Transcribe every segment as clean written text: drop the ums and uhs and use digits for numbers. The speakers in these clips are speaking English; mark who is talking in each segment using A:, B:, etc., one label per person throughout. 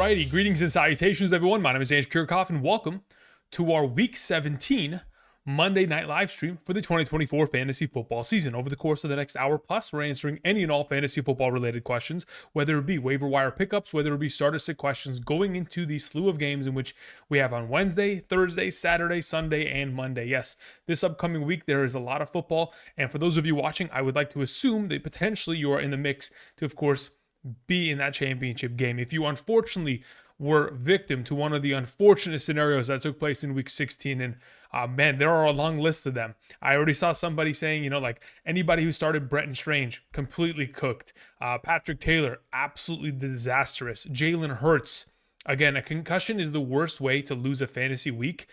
A: Alrighty, greetings and salutations, everyone. My name is Andrew Kirchhoff, and welcome to our Week 17 Monday night live stream for the 2024 fantasy football season. Over the course of the next hour plus, we're answering any and all fantasy football related questions, whether it be waiver wire pickups, whether it be starter sit questions, going into the slew of games in which we have on Wednesday, Thursday, Saturday, Sunday, and Monday. Yes, this upcoming week there is a lot of football, and for those of you watching, I would like to assume that potentially you are in the mix to, of course, be in that championship game. If you unfortunately were victim to one of the unfortunate scenarios that took place in week 16, and man, there are a long list of them. I already saw somebody saying, like anybody who started Brenton Strange, completely cooked. Patrick Taylor, absolutely disastrous. Jalen Hurts, again, a concussion is the worst way to lose a fantasy week,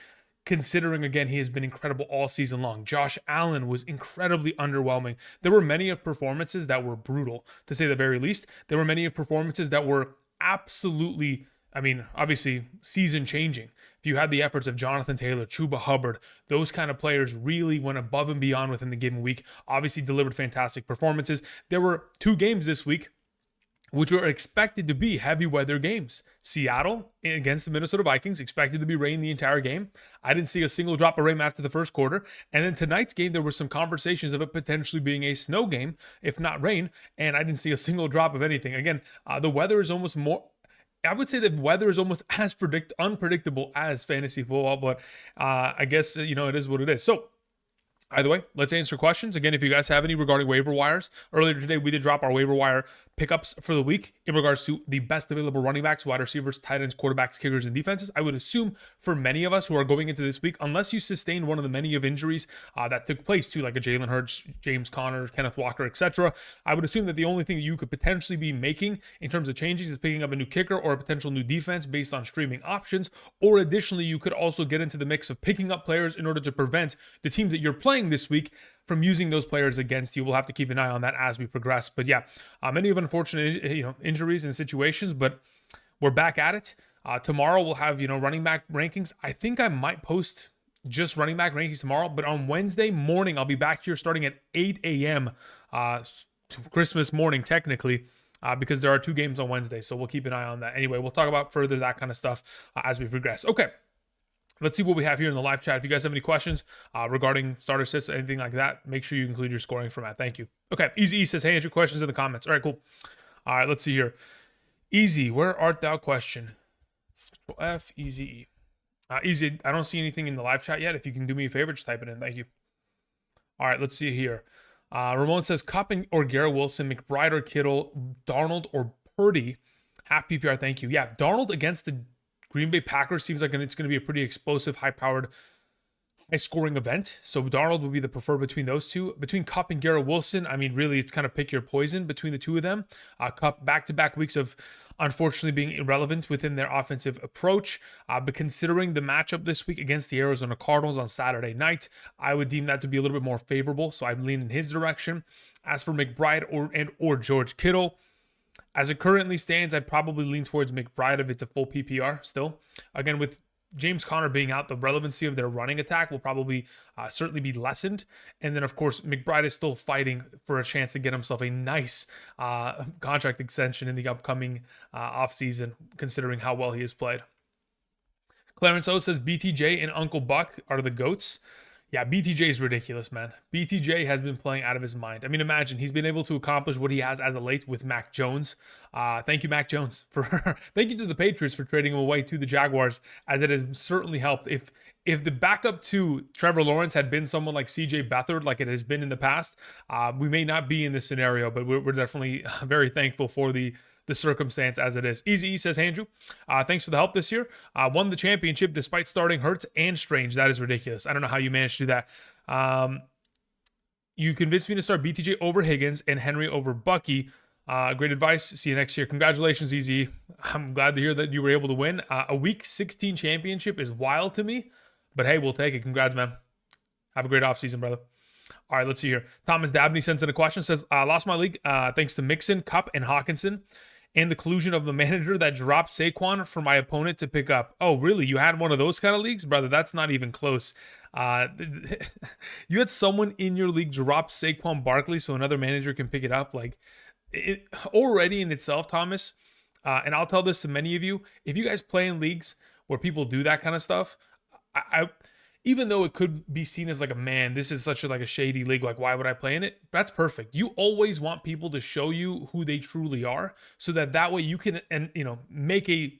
A: considering, again, he has been incredible all season long. Josh Allen was incredibly underwhelming. There were many of performances that were brutal, to say the very least. There were many of performances that were absolutely, obviously season-changing. If you had the efforts of Jonathan Taylor, Chuba Hubbard, those kind of players really went above and beyond within the given week, obviously delivered fantastic performances. There were two games this week which were expected to be heavy weather games. Seattle against the Minnesota Vikings, expected to be rain the entire game. I didn't see a single drop of rain after the first quarter. And then tonight's game, there were some conversations of it potentially being a snow game, if not rain, and I didn't see a single drop of anything. Again, the weather is almost more... I would say the weather is almost as unpredictable as fantasy football, but I guess, it is what it is. So, either way, let's answer questions. Again, if you guys have any regarding waiver wires, earlier today we did drop our waiver wire pickups for the week in regards to the best available running backs, wide receivers, tight ends, quarterbacks, kickers, and defenses. I would assume for many of us who are going into this week, unless you sustained one of the many of injuries that took place too, like a Jalen Hurts, James Conner, Kenneth Walker, etc., I would assume that the only thing that you could potentially be making in terms of changes is picking up a new kicker or a potential new defense based on streaming options. Or additionally, you could also get into the mix of picking up players in order to prevent the teams that you're playing this week from using those players against you. We'll have to keep an eye on that as we progress. But yeah, many of unfortunate injuries and situations, but we're back at it. Tomorrow we'll have running back rankings. I think I might post just running back rankings tomorrow, but on Wednesday morning I'll be back here starting at 8 a.m. Christmas morning technically. Because there are two games on Wednesday, so we'll keep an eye on that. Anyway, we'll talk about further that kind of stuff as we progress. Okay. Let's see what we have here in the live chat. If you guys have any questions regarding starter sits or anything like that, make sure you include your scoring format. Thank you. Okay, Easy E says, hey, answer questions in the comments. All right, cool. All right, let's see here. Easy, where art thou question? Control F, Easy E. Easy, I don't see anything in the live chat yet. If you can do me a favor, just type it in. Thank you. All right, let's see here. Ramon says, Cup or Garrett Wilson, McBride or Kittle, Darnold or Purdy. Half PPR, thank you. Yeah, Darnold against the Green Bay Packers seems like it's going to be a pretty explosive, high-powered, high-scoring event. So Darnold would be the preferred between those two. Between Kupp and Garrett Wilson, really, it's kind of pick your poison between the two of them. Kupp, back-to-back weeks of unfortunately being irrelevant within their offensive approach. But considering the matchup this week against the Arizona Cardinals on Saturday night, I would deem that to be a little bit more favorable. So I'd lean in his direction. As for McBride or George Kittle, as it currently stands, I'd probably lean towards McBride if it's a full PPR still. Again, with James Conner being out, the relevancy of their running attack will probably certainly be lessened. And then, of course, McBride is still fighting for a chance to get himself a nice contract extension in the upcoming offseason, considering how well he has played. Clarence O says, BTJ and Uncle Buck are the GOATs. Yeah, BTJ is ridiculous, man. BTJ has been playing out of his mind. Imagine he's been able to accomplish what he has as of late with Mac Jones. Thank you, Mac Jones, thank you to the Patriots for trading him away to the Jaguars, as it has certainly helped. If the backup to Trevor Lawrence had been someone like CJ Beathard, like it has been in the past, we may not be in this scenario, but we're definitely very thankful for the circumstance as it is. Easy E says, Andrew, thanks for the help this year. Won the championship despite starting Hurts and Strange. That is ridiculous. I don't know how you managed to do that. You convinced me to start BTJ over Higgins and Henry over Bucky. Great advice. See you next year. Congratulations, Easy. I'm glad to hear that you were able to win. A Week 16 championship is wild to me, but hey, we'll take it. Congrats, man. Have a great offseason, brother. All right, let's see here. Thomas Dabney sends in a question, says, lost my league thanks to Mixon, Kupp, and Hawkinson, and the collusion of the manager that dropped Saquon for my opponent to pick up. Oh, really? You had one of those kind of leagues? Brother, that's not even close. You had someone in your league drop Saquon Barkley so another manager can pick it up. Like, it already in itself, Thomas, and I'll tell this to many of you, if you guys play in leagues where people do that kind of stuff, I even though it could be seen as like a man, this is such a like a shady league, like why would I play in it? That's perfect. You always want people to show you who they truly are, so that way you can make a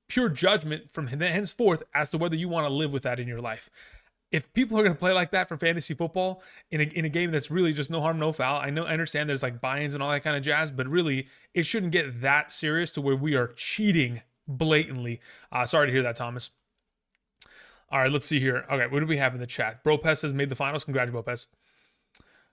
A: pure judgment from henceforth as to whether you want to live with that in your life. If people are going to play like that for fantasy football in a game that's really just no harm, no foul, I understand there's like buy-ins and all that kind of jazz, but really it shouldn't get that serious to where we are cheating blatantly. Sorry to hear that, Thomas. All right, let's see here. Okay, what do we have in the chat? Bropez has made the finals. Congrats, Bropez.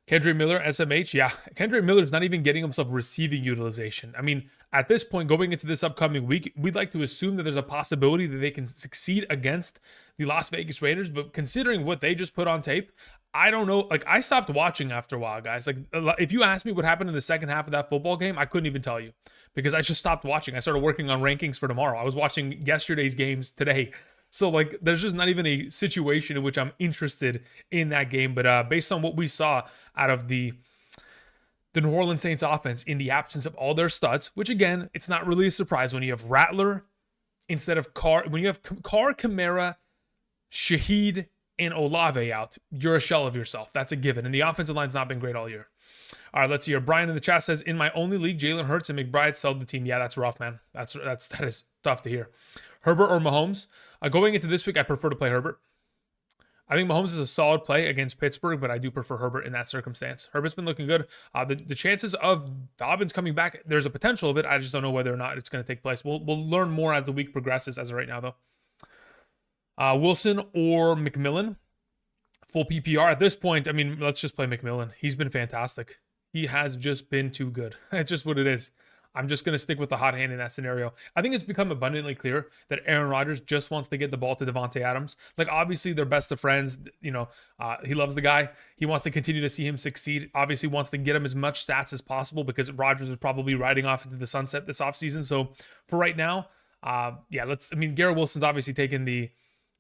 A: Kendra Miller, SMH. Yeah, Kendra Miller's not even getting himself receiving utilization. I mean, at this point, going into this upcoming week, we'd like to assume that there's a possibility that they can succeed against the Las Vegas Raiders. But considering what they just put on tape, I don't know. Like, I stopped watching after a while, guys. Like, if you asked me what happened in the second half of that football game, I couldn't even tell you because I just stopped watching. I started working on rankings for tomorrow. I was watching yesterday's games today. So, like, there's just not even a situation in which I'm interested in that game. But based on what we saw out of the New Orleans Saints offense in the absence of all their studs, which, again, it's not really a surprise when you have Rattler instead of Carr. When you have Carr, Kamara, Shaheed, and Olave out, you're a shell of yourself. That's a given. And the offensive line's not been great all year. All right, let's see here. Brian in the chat says, in my only league, Jalen Hurts and McBride sold the team. Yeah, that's rough, man. That is tough to hear. Herbert or Mahomes? Going into this week, I prefer to play Herbert. I think Mahomes is a solid play against Pittsburgh, but I do prefer Herbert in that circumstance. Herbert's been looking good. The chances of Dobbins coming back, there's a potential of it. I just don't know whether or not it's going to take place. We'll learn more as the week progresses. As of right now, though, Wilson or McMillan, full PPR at this point. I mean, let's just play McMillan. He's been fantastic. He has just been too good. It's just what it is. I'm just going to stick with the hot hand in that scenario. I think it's become abundantly clear that Aaron Rodgers just wants to get the ball to Devontae Adams. Like, obviously, they're best of friends. He loves the guy. He wants to continue to see him succeed. Obviously, wants to get him as much stats as possible because Rodgers is probably riding off into the sunset this offseason. So, for right now, Garrett Wilson's obviously taken the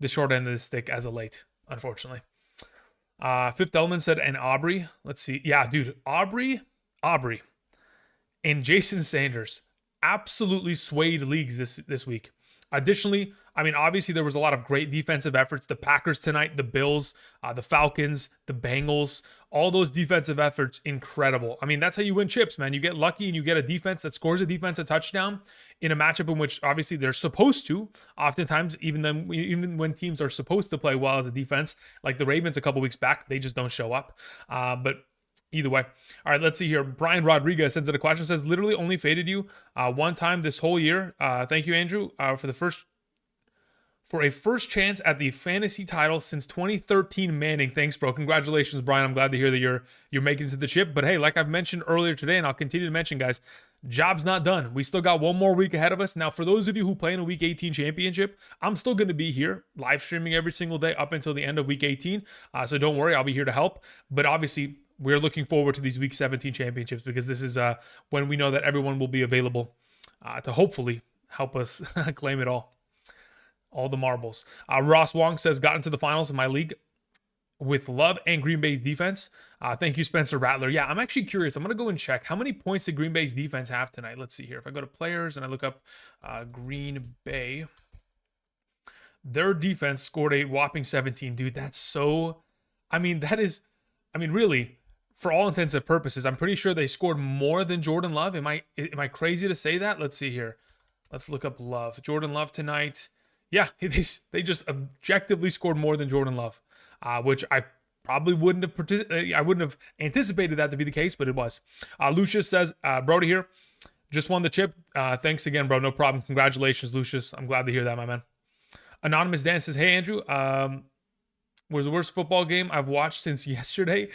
A: short end of the stick as of late, unfortunately. Fifth Element said, and Aubrey. Let's see. Yeah, dude, Aubrey. And Jason Sanders absolutely swayed leagues this week. Additionally, I mean, obviously there was a lot of great defensive efforts. The Packers tonight, the Bills, the Falcons, the Bengals, all those defensive efforts, incredible. I mean, that's how you win chips, man. You get lucky and you get a defense that scores a defensive touchdown in a matchup in which obviously they're supposed to. Oftentimes, even when teams are supposed to play well as a defense, like the Ravens a couple weeks back, they just don't show up. But either way. All right, let's see here. Brian Rodriguez sends in a question, says, literally only faded you one time this whole year. Thank you, Andrew, for a first chance at the fantasy title since 2013 Manning. Thanks, bro. Congratulations, Brian. I'm glad to hear that you're making it to the chip. But hey, like I've mentioned earlier today, and I'll continue to mention, guys, job's not done. We still got one more week ahead of us. Now, for those of you who play in a Week 18 championship, I'm still going to be here live streaming every single day up until the end of Week 18. So don't worry, I'll be here to help. But obviously, we're looking forward to these Week 17 championships because this is when we know that everyone will be available to hopefully help us claim it all the marbles. Ross Wong says, got into the finals in my league with Love and Green Bay's defense. Thank you, Spencer Rattler. Yeah, I'm actually curious. I'm going to go and check. How many points did Green Bay's defense have tonight? Let's see here. If I go to players and I look up Green Bay, their defense scored a whopping 17. Dude, that's so... really, for all intents and purposes, I'm pretty sure they scored more than Jordan Love. Am I crazy to say that? Let's see here. Let's look up Love. Jordan Love tonight. Yeah, they just objectively scored more than Jordan Love, which I probably wouldn't have anticipated that to be the case, but it was. Lucius says, Brody here, just won the chip. Thanks again, bro. No problem. Congratulations, Lucius. I'm glad to hear that, my man. Anonymous Dan says, hey, Andrew, was the worst football game I've watched since yesterday.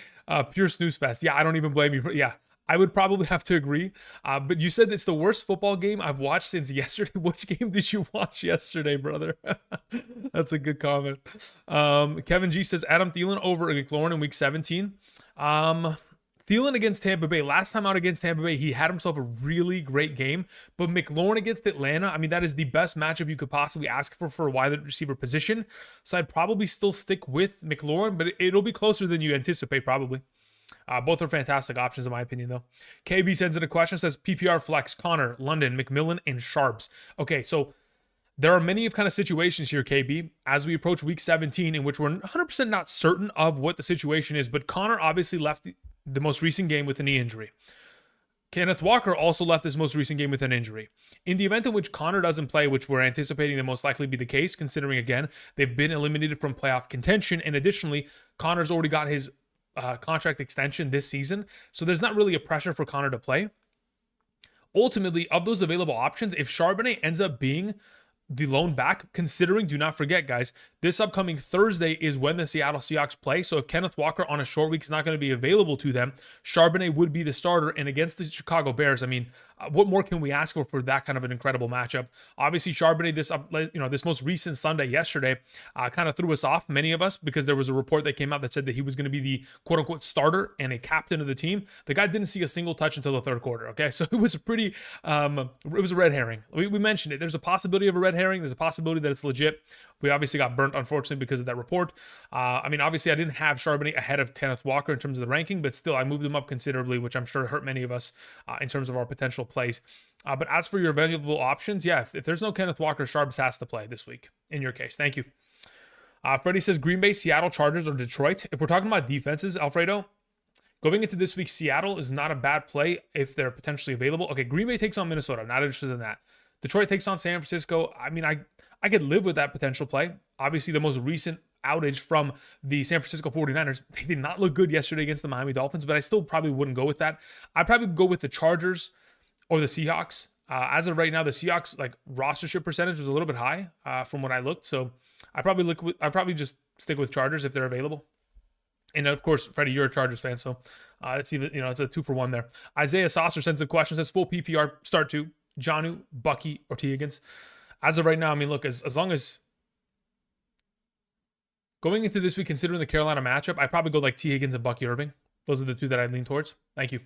A: Pure snooze fest. Yeah, I don't even blame you. Yeah, I would probably have to agree. But you said it's the worst football game I've watched since yesterday. Which game did you watch yesterday, brother? That's a good comment. Kevin G says, Adam Thielen over McLaurin in Week 17. Thielen against Tampa Bay. Last time out against Tampa Bay, he had himself a really great game. But McLaurin against Atlanta, that is the best matchup you could possibly ask for a wide receiver position. So I'd probably still stick with McLaurin, but it'll be closer than you anticipate, probably. Both are fantastic options in my opinion, though. KB sends in a question, says PPR flex, Connor, London, McMillan, and Sharps. Okay, so there are many of kind of situations here, KB, as we approach week 17 in which we're 100% not certain of what the situation is, but Connor obviously left the most recent game with a knee injury. Kenneth Walker also left this most recent game with an injury. In the event in which Connor doesn't play, which we're anticipating to most likely be the case, considering, again, they've been eliminated from playoff contention, and additionally, Connor's already got his contract extension this season, so there's not really a pressure for Connor to play. Ultimately, of those available options, if Charbonnet ends up being the lone back, considering, do not forget, guys, this upcoming Thursday is when the Seattle Seahawks play. So if Kenneth Walker on a short week is not going to be available to them, Charbonnet would be the starter. And against the Chicago Bears, I mean, what more can we ask for that kind of an incredible matchup? Obviously, Charbonnet, this most recent Sunday yesterday, kind of threw us off, many of us, because there was a report that came out that said that he was going to be the quote unquote starter and a captain of the team. The guy didn't see a single touch until the third quarter. Okay, so it was a pretty, it was a red herring. We mentioned it. There's a possibility of a red herring. There's a possibility that it's legit. We obviously got burnt, unfortunately, because of that report. I mean, obviously, I didn't have Charbonnet ahead of Kenneth Walker in terms of the ranking, but still, I moved him up considerably, which I'm sure hurt many of us in terms of our potential plays. But as for your available options, yeah, if there's no Kenneth Walker, Sharps has to play this week in your case. Thank you. Freddie says Green Bay, Seattle, Chargers, or Detroit. If we're talking about defenses, Alfredo, going into this week, Seattle is not a bad play if they're potentially available. Okay, Green Bay takes on Minnesota. I'm not interested in that. Detroit takes on San Francisco. I mean, I could live with that potential play. Obviously, the most recent outage from the San Francisco 49ers, they did not look good yesterday against the Miami Dolphins, but I still probably wouldn't go with that. I'd probably go with the Chargers or the Seahawks. As of right now, the Seahawks rostership percentage was a little bit high from what I looked, so I'd probably just stick with Chargers if they're available. And of course, Freddie, you're a Chargers fan, so it's even it's a 2-for-1 there. Isaiah Saucer sends a question, says full PPR start to Jonnu, Bucky, or T. Higgins. As of right now, I mean, look, as long as going into this week, considering the Carolina matchup, I'd probably go like T. Higgins and Bucky Irving. Those are the two that I'd lean towards. Thank you.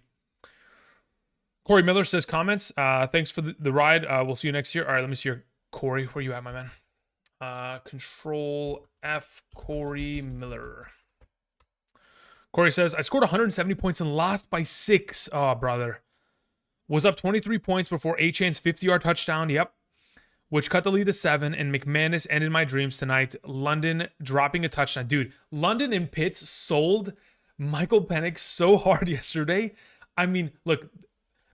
A: Corey Miller says comments. Thanks for the ride. We'll see you next year. All right, let me see your Corey. Where you at, my man? Control F, Corey Miller. Corey says, I scored 170 points and lost by 6. Oh, brother. Was up 23 points before A-Chain's 50-yard touchdown. Yep. Which cut the lead to 7, and McManus ended my dreams tonight. London dropping a touchdown. Dude, London and Pitts sold Michael Penix so hard yesterday. I mean, look,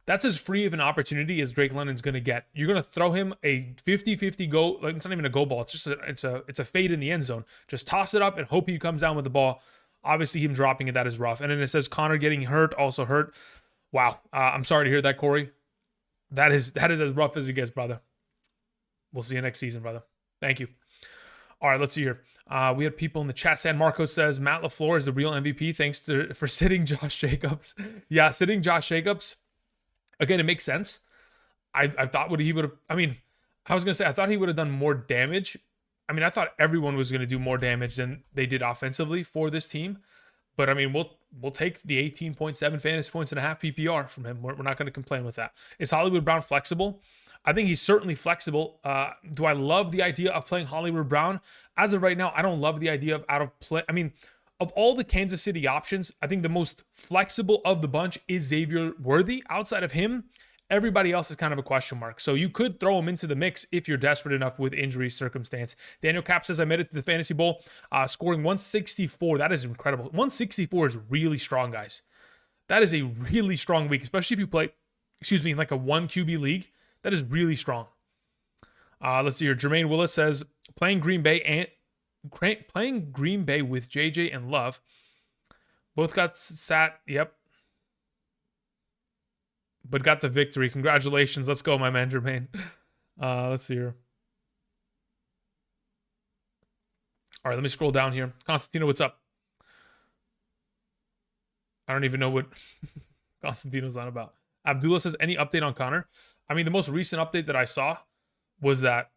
A: that's as free of an opportunity as Drake London's going to get. You're going to throw him a 50-50 go. It's not even a go ball. It's just it's a fade in the end zone. Just toss it up and hope he comes down with the ball. Obviously, him dropping it, that is rough. And then it says Connor getting hurt, also hurt. Wow. I'm sorry to hear that, Corey. That is as rough as it gets, brother. We'll see you next season, brother. Thank you. All right, let's see here. We had people in the chat. San Marcos says Matt LaFleur is the real MVP. Thanks for sitting Josh Jacobs. Yeah, sitting Josh Jacobs. Again, it makes sense. I thought he would have. I mean, I was gonna say I thought he would have done more damage. I mean, I thought everyone was gonna do more damage than they did offensively for this team. But I mean, we'll take the 18.7 fantasy points and a half PPR from him. We're not going to complain with that. Is Hollywood Brown flexible? I think he's certainly flexible. Do I love the idea of playing Hollywood Brown? As of right now, I don't love the idea of out of play. I mean, of all the Kansas City options, I think the most flexible of the bunch is Xavier Worthy. Outside of him, everybody else is kind of a question mark. So you could throw him into the mix if you're desperate enough with injury circumstance. Daniel Cap says, I made it to the Fantasy Bowl, scoring 164. That is incredible. 164 is really strong, guys. That is a really strong week, especially if you play, in like a 1 QB league. That is really strong. Let's see here. Jermaine Willis says, playing Green Bay with JJ and Love. Both got sat. Yep. But got the victory. Congratulations. Let's go, my man, Jermaine. Let's see here. All right, let me scroll down here. Constantino, what's up? I don't even know what Constantino's on about. Abdullah says, any update on Connor? I mean, the most recent update that I saw was that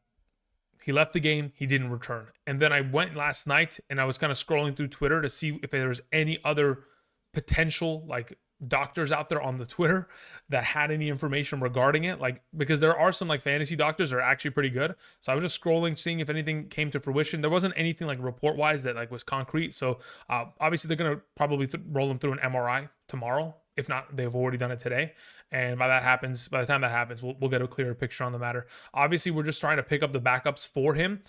A: he left the game. He didn't return. And then I went last night and I was kind of scrolling through Twitter to see if there was any other potential, like, doctors out there on the Twitter that had any information regarding it, like, because there are some like fantasy doctors that are actually pretty good. So I was just scrolling, seeing if anything came to fruition. There wasn't anything like report wise that like was concrete. So obviously they're going to probably roll him through an MRI tomorrow. If not, they've already done it today. And by the time that happens, we'll get a clearer picture on the matter. Obviously, we're just trying to pick up the backups for him.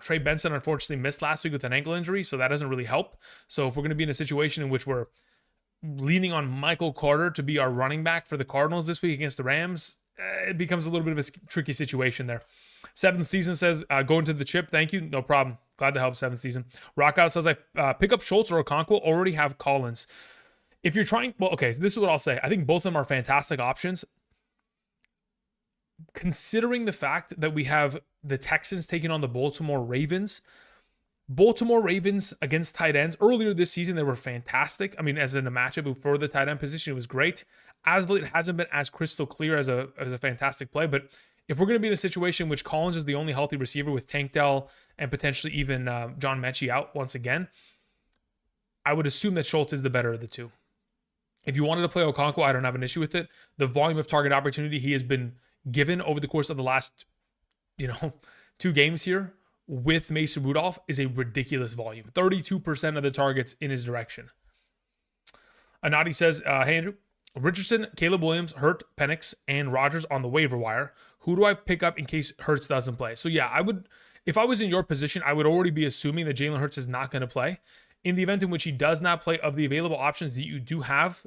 A: Trey Benson unfortunately missed last week with an ankle injury, so that doesn't really help. So if we're going to be in a situation in which we're leaning on Michael Carter to be our running back for the Cardinals this week against the Rams, it becomes a little bit of a tricky situation there. Seventh Season says, going to the chip. Thank you. No problem. Glad to help, Seventh Season. Rockout says, I pick up Schultz or Okonkwo, already have Collins. If you're trying, well, okay, this is what I'll say. I think both of them are fantastic options. Considering the fact that we have the Texans taking on the Baltimore Ravens against tight ends earlier this season, they were fantastic. I mean, as in a matchup for the tight end position, it was great. As it hasn't been as crystal clear as a fantastic play, but if we're going to be in a situation in which Collins is the only healthy receiver with Tank Dell and potentially even John Mechie out once again, I would assume that Schultz is the better of the two. If you wanted to play Okonkwo, I don't have an issue with it. The volume of target opportunity he has been given over the course of the last, 2 games here with Mason Rudolph is a ridiculous volume. 32% of the targets in his direction. Anadi says, hey, Andrew, Richardson, Caleb Williams, Hurt, Penix, and Rodgers on the waiver wire. Who do I pick up in case Hurts doesn't play? So yeah, if I was in your position, I would already be assuming that Jalen Hurts is not going to play. In the event in which he does not play, of the available options that you do have,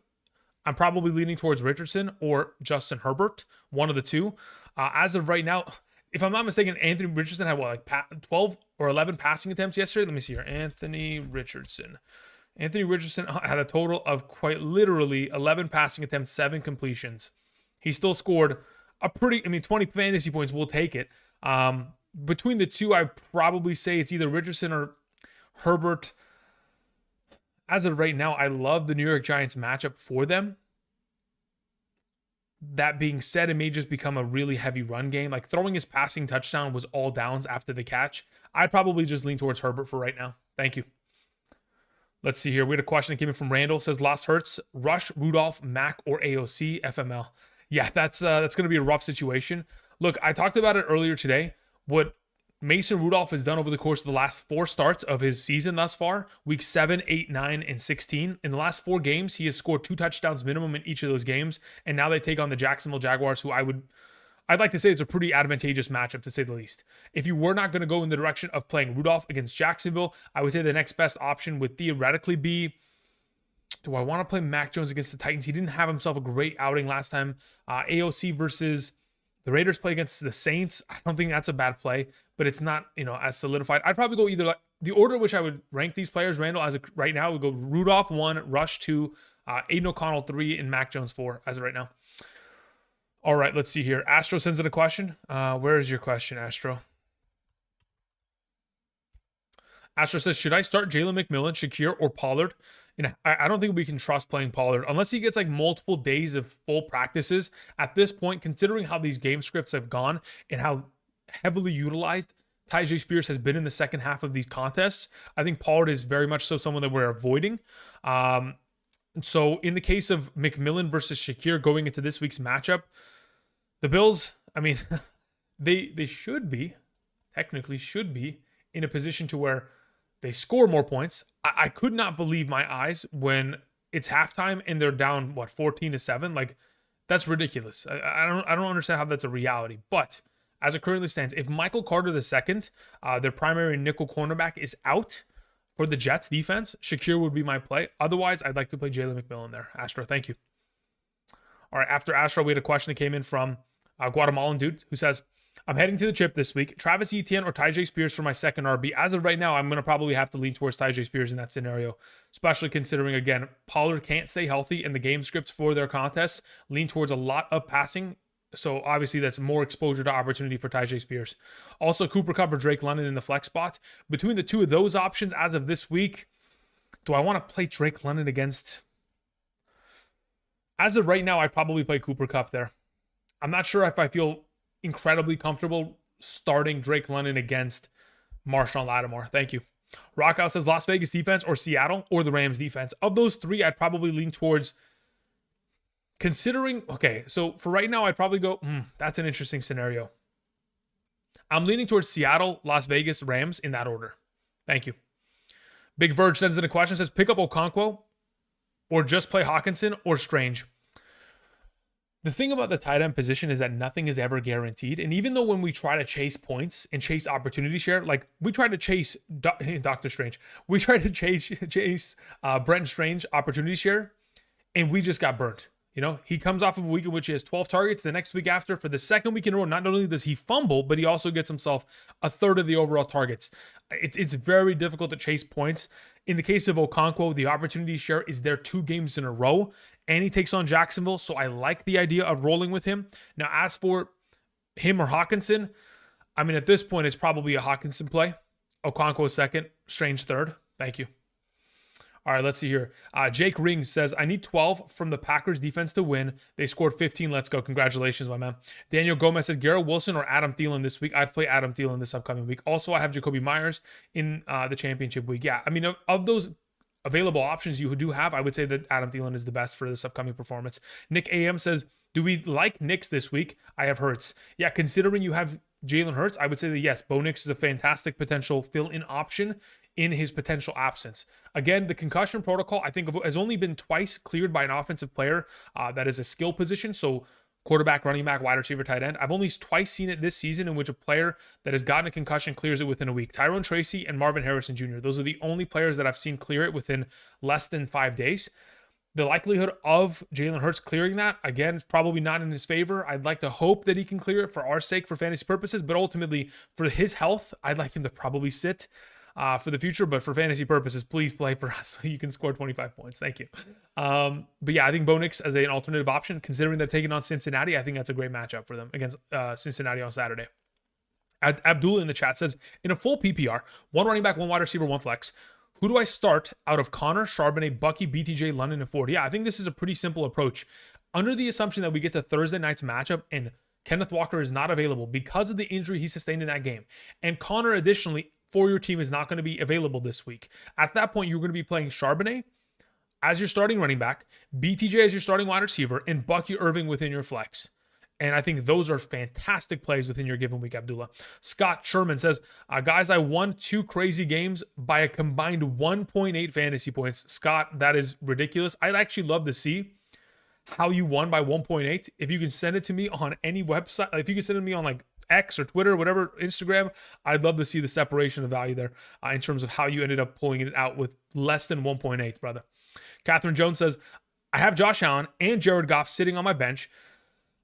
A: I'm probably leaning towards Richardson or Justin Herbert, one of the two. As of right now, if I'm not mistaken, Anthony Richardson had 12 or 11 passing attempts yesterday? Let me see here. Anthony Richardson had a total of quite literally 11 passing attempts, 7 completions. He still scored 20 fantasy points. We'll take it. Between the two, I'd probably say it's either Richardson or Herbert. As of right now, I love the New York Giants matchup for them. That being said, it may just become a really heavy run game. Like throwing his passing touchdown was all downs after the catch. I'd probably just lean towards Herbert for right now. Thank you. Let's see here. We had a question that came in from Randall. It says, Lost Hurts, Rush, Rudolph, Mac, or AOC, FML. Yeah, that's going to be a rough situation. Look, I talked about it earlier today. What Mason Rudolph has done over the course of the last 4 starts of his season thus far, weeks 7, 8, 9, and 16. In the last 4 games, he has scored 2 touchdowns minimum in each of those games. And now they take on the Jacksonville Jaguars, who I'd like to say it's a pretty advantageous matchup, to say the least. If you were not going to go in the direction of playing Rudolph against Jacksonville, I would say the next best option would theoretically be, do I want to play Mac Jones against the Titans? He didn't have himself a great outing last time. AOC versus the Raiders play against the Saints. I don't think that's a bad play, but it's not, as solidified. I'd probably go either the order in which I would rank these players, Randall, as of right now, would go Rudolph 1, Rush 2, Aiden O'Connell 3, and Mac Jones 4 as of right now. All right, let's see here. Astro sends in a question. Where is your question, Astro? Astro says, should I start Jalen McMillan, Shakir, or Pollard? I don't think we can trust playing Pollard unless he gets multiple days of full practices. At this point, considering how these game scripts have gone and how heavily utilized Tyjae Spears has been in the second half of these contests, I think Pollard is very much so someone that we're avoiding. So in the case of McMillan versus Shakir going into this week's matchup, the Bills, they technically should be in a position to where they score more points. I could not believe my eyes when it's halftime and they're down 14-7. That's ridiculous. I don't understand how that's a reality. But as it currently stands, if Michael Carter II, their primary nickel cornerback, is out for the Jets defense, Shakir would be my play. Otherwise, I'd like to play Jalen McMillan there. Astro, thank you. All right, after Astro, we had a question that came in from Guatemalan dude who says, I'm heading to the chip this week. Travis Etienne or Tyjae Spears for my second RB. As of right now, I'm going to probably have to lean towards Tyjae Spears in that scenario, especially considering, again, Pollard can't stay healthy and the game scripts for their contests lean towards a lot of passing. So obviously that's more exposure to opportunity for Tyjae Spears. Also, Cooper Kupp or Drake London in the flex spot. Between the two of those options as of this week, do I want to play Drake London against? As of right now, I'd probably play Cooper Kupp there. I'm not sure if I feel incredibly comfortable starting Drake London against Marshawn Lattimore. Thank you. Rockhouse says Las Vegas defense or Seattle or the Rams defense. Of those three, I'd probably lean towards Considering, okay, so for right now, I'd probably go, that's an interesting scenario. I'm leaning towards Seattle, Las Vegas, Rams in that order. Thank you. Big Verge sends in a question, says pick up Okonkwo or just play Hawkinson or Strange. The thing about the tight end position is that nothing is ever guaranteed. And even though when we try to chase points and chase opportunity share, like we try to chase Dr. Strange, we try to chase Brent Strange opportunity share, and we just got burnt. You know, he comes off of a week in which he has 12 targets. The next week after, for the second week in a row, not only does he fumble, but he also gets himself a third of the overall targets. It's very difficult to chase points. In the case of Okonkwo, the opportunity share is there 2 games in a row, and he takes on Jacksonville, so I like the idea of rolling with him. Now, as for him or Hawkinson, I mean, at this point, it's probably a Hawkinson play. Okonkwo second, Strange third. Thank you. All right, let's see here. Jake Rings says, I need 12 from the Packers defense to win. They scored 15. Let's go. Congratulations, my man. Daniel Gomez says, Garrett Wilson or Adam Thielen this week. I'd play Adam Thielen this upcoming week. Also, I have Jacoby Myers in the championship week. Yeah, I mean, of those available options you do have, I would say that Adam Thielen is the best for this upcoming performance. Nick AM says, do we like Nix this week? I have Hurts. Yeah, considering you have Jalen Hurts, I would say that yes, Bo Nix is a fantastic potential fill-in option in his potential absence. Again, the concussion protocol, I think, has only been twice cleared by an offensive player that is a skill position. So quarterback, running back, wide receiver, tight end. I've only twice seen it this season in which a player that has gotten a concussion clears it within a week. Tyrone Tracy and Marvin Harrison Jr. Those are the only players that I've seen clear it within less than 5 days. The likelihood of Jalen Hurts clearing that, again, is probably not in his favor. I'd like to hope that he can clear it for our sake, for fantasy purposes, but ultimately for his health, I'd like him to probably sit for the future, but for fantasy purposes, please play for us so you can score 25 points. Thank you. But yeah, I think Bo Nix as an alternative option, considering they're taking on Cincinnati, I think that's a great matchup for them against Cincinnati on Saturday. Abdullah in the chat says, in a full PPR, 1 running back, 1 wide receiver, 1 flex, who do I start out of Connor, Charbonnet, Bucky, BTJ, London, and Ford? Yeah, I think this is a pretty simple approach. Under the assumption that we get to Thursday night's matchup and Kenneth Walker is not available because of the injury he sustained in that game, and Connor additionally for your team is not going to be available this week. At that point, you're going to be playing Charbonnet as your starting running back, BTJ as your starting wide receiver, and Bucky Irving within your flex. And I think those are fantastic plays within your given week, Abdullah. Scott Sherman says, guys, I won 2 crazy games by a combined 1.8 fantasy points. Scott, that is ridiculous. I'd actually love to see how you won by 1.8. If you can send it to me on any website, if you can send it to me on like X or Twitter, whatever, Instagram, I'd love to see the separation of value there in terms of how you ended up pulling it out with less than 1.8, brother. Catherine Jones says, I have Josh Allen and Jared Goff sitting on my bench.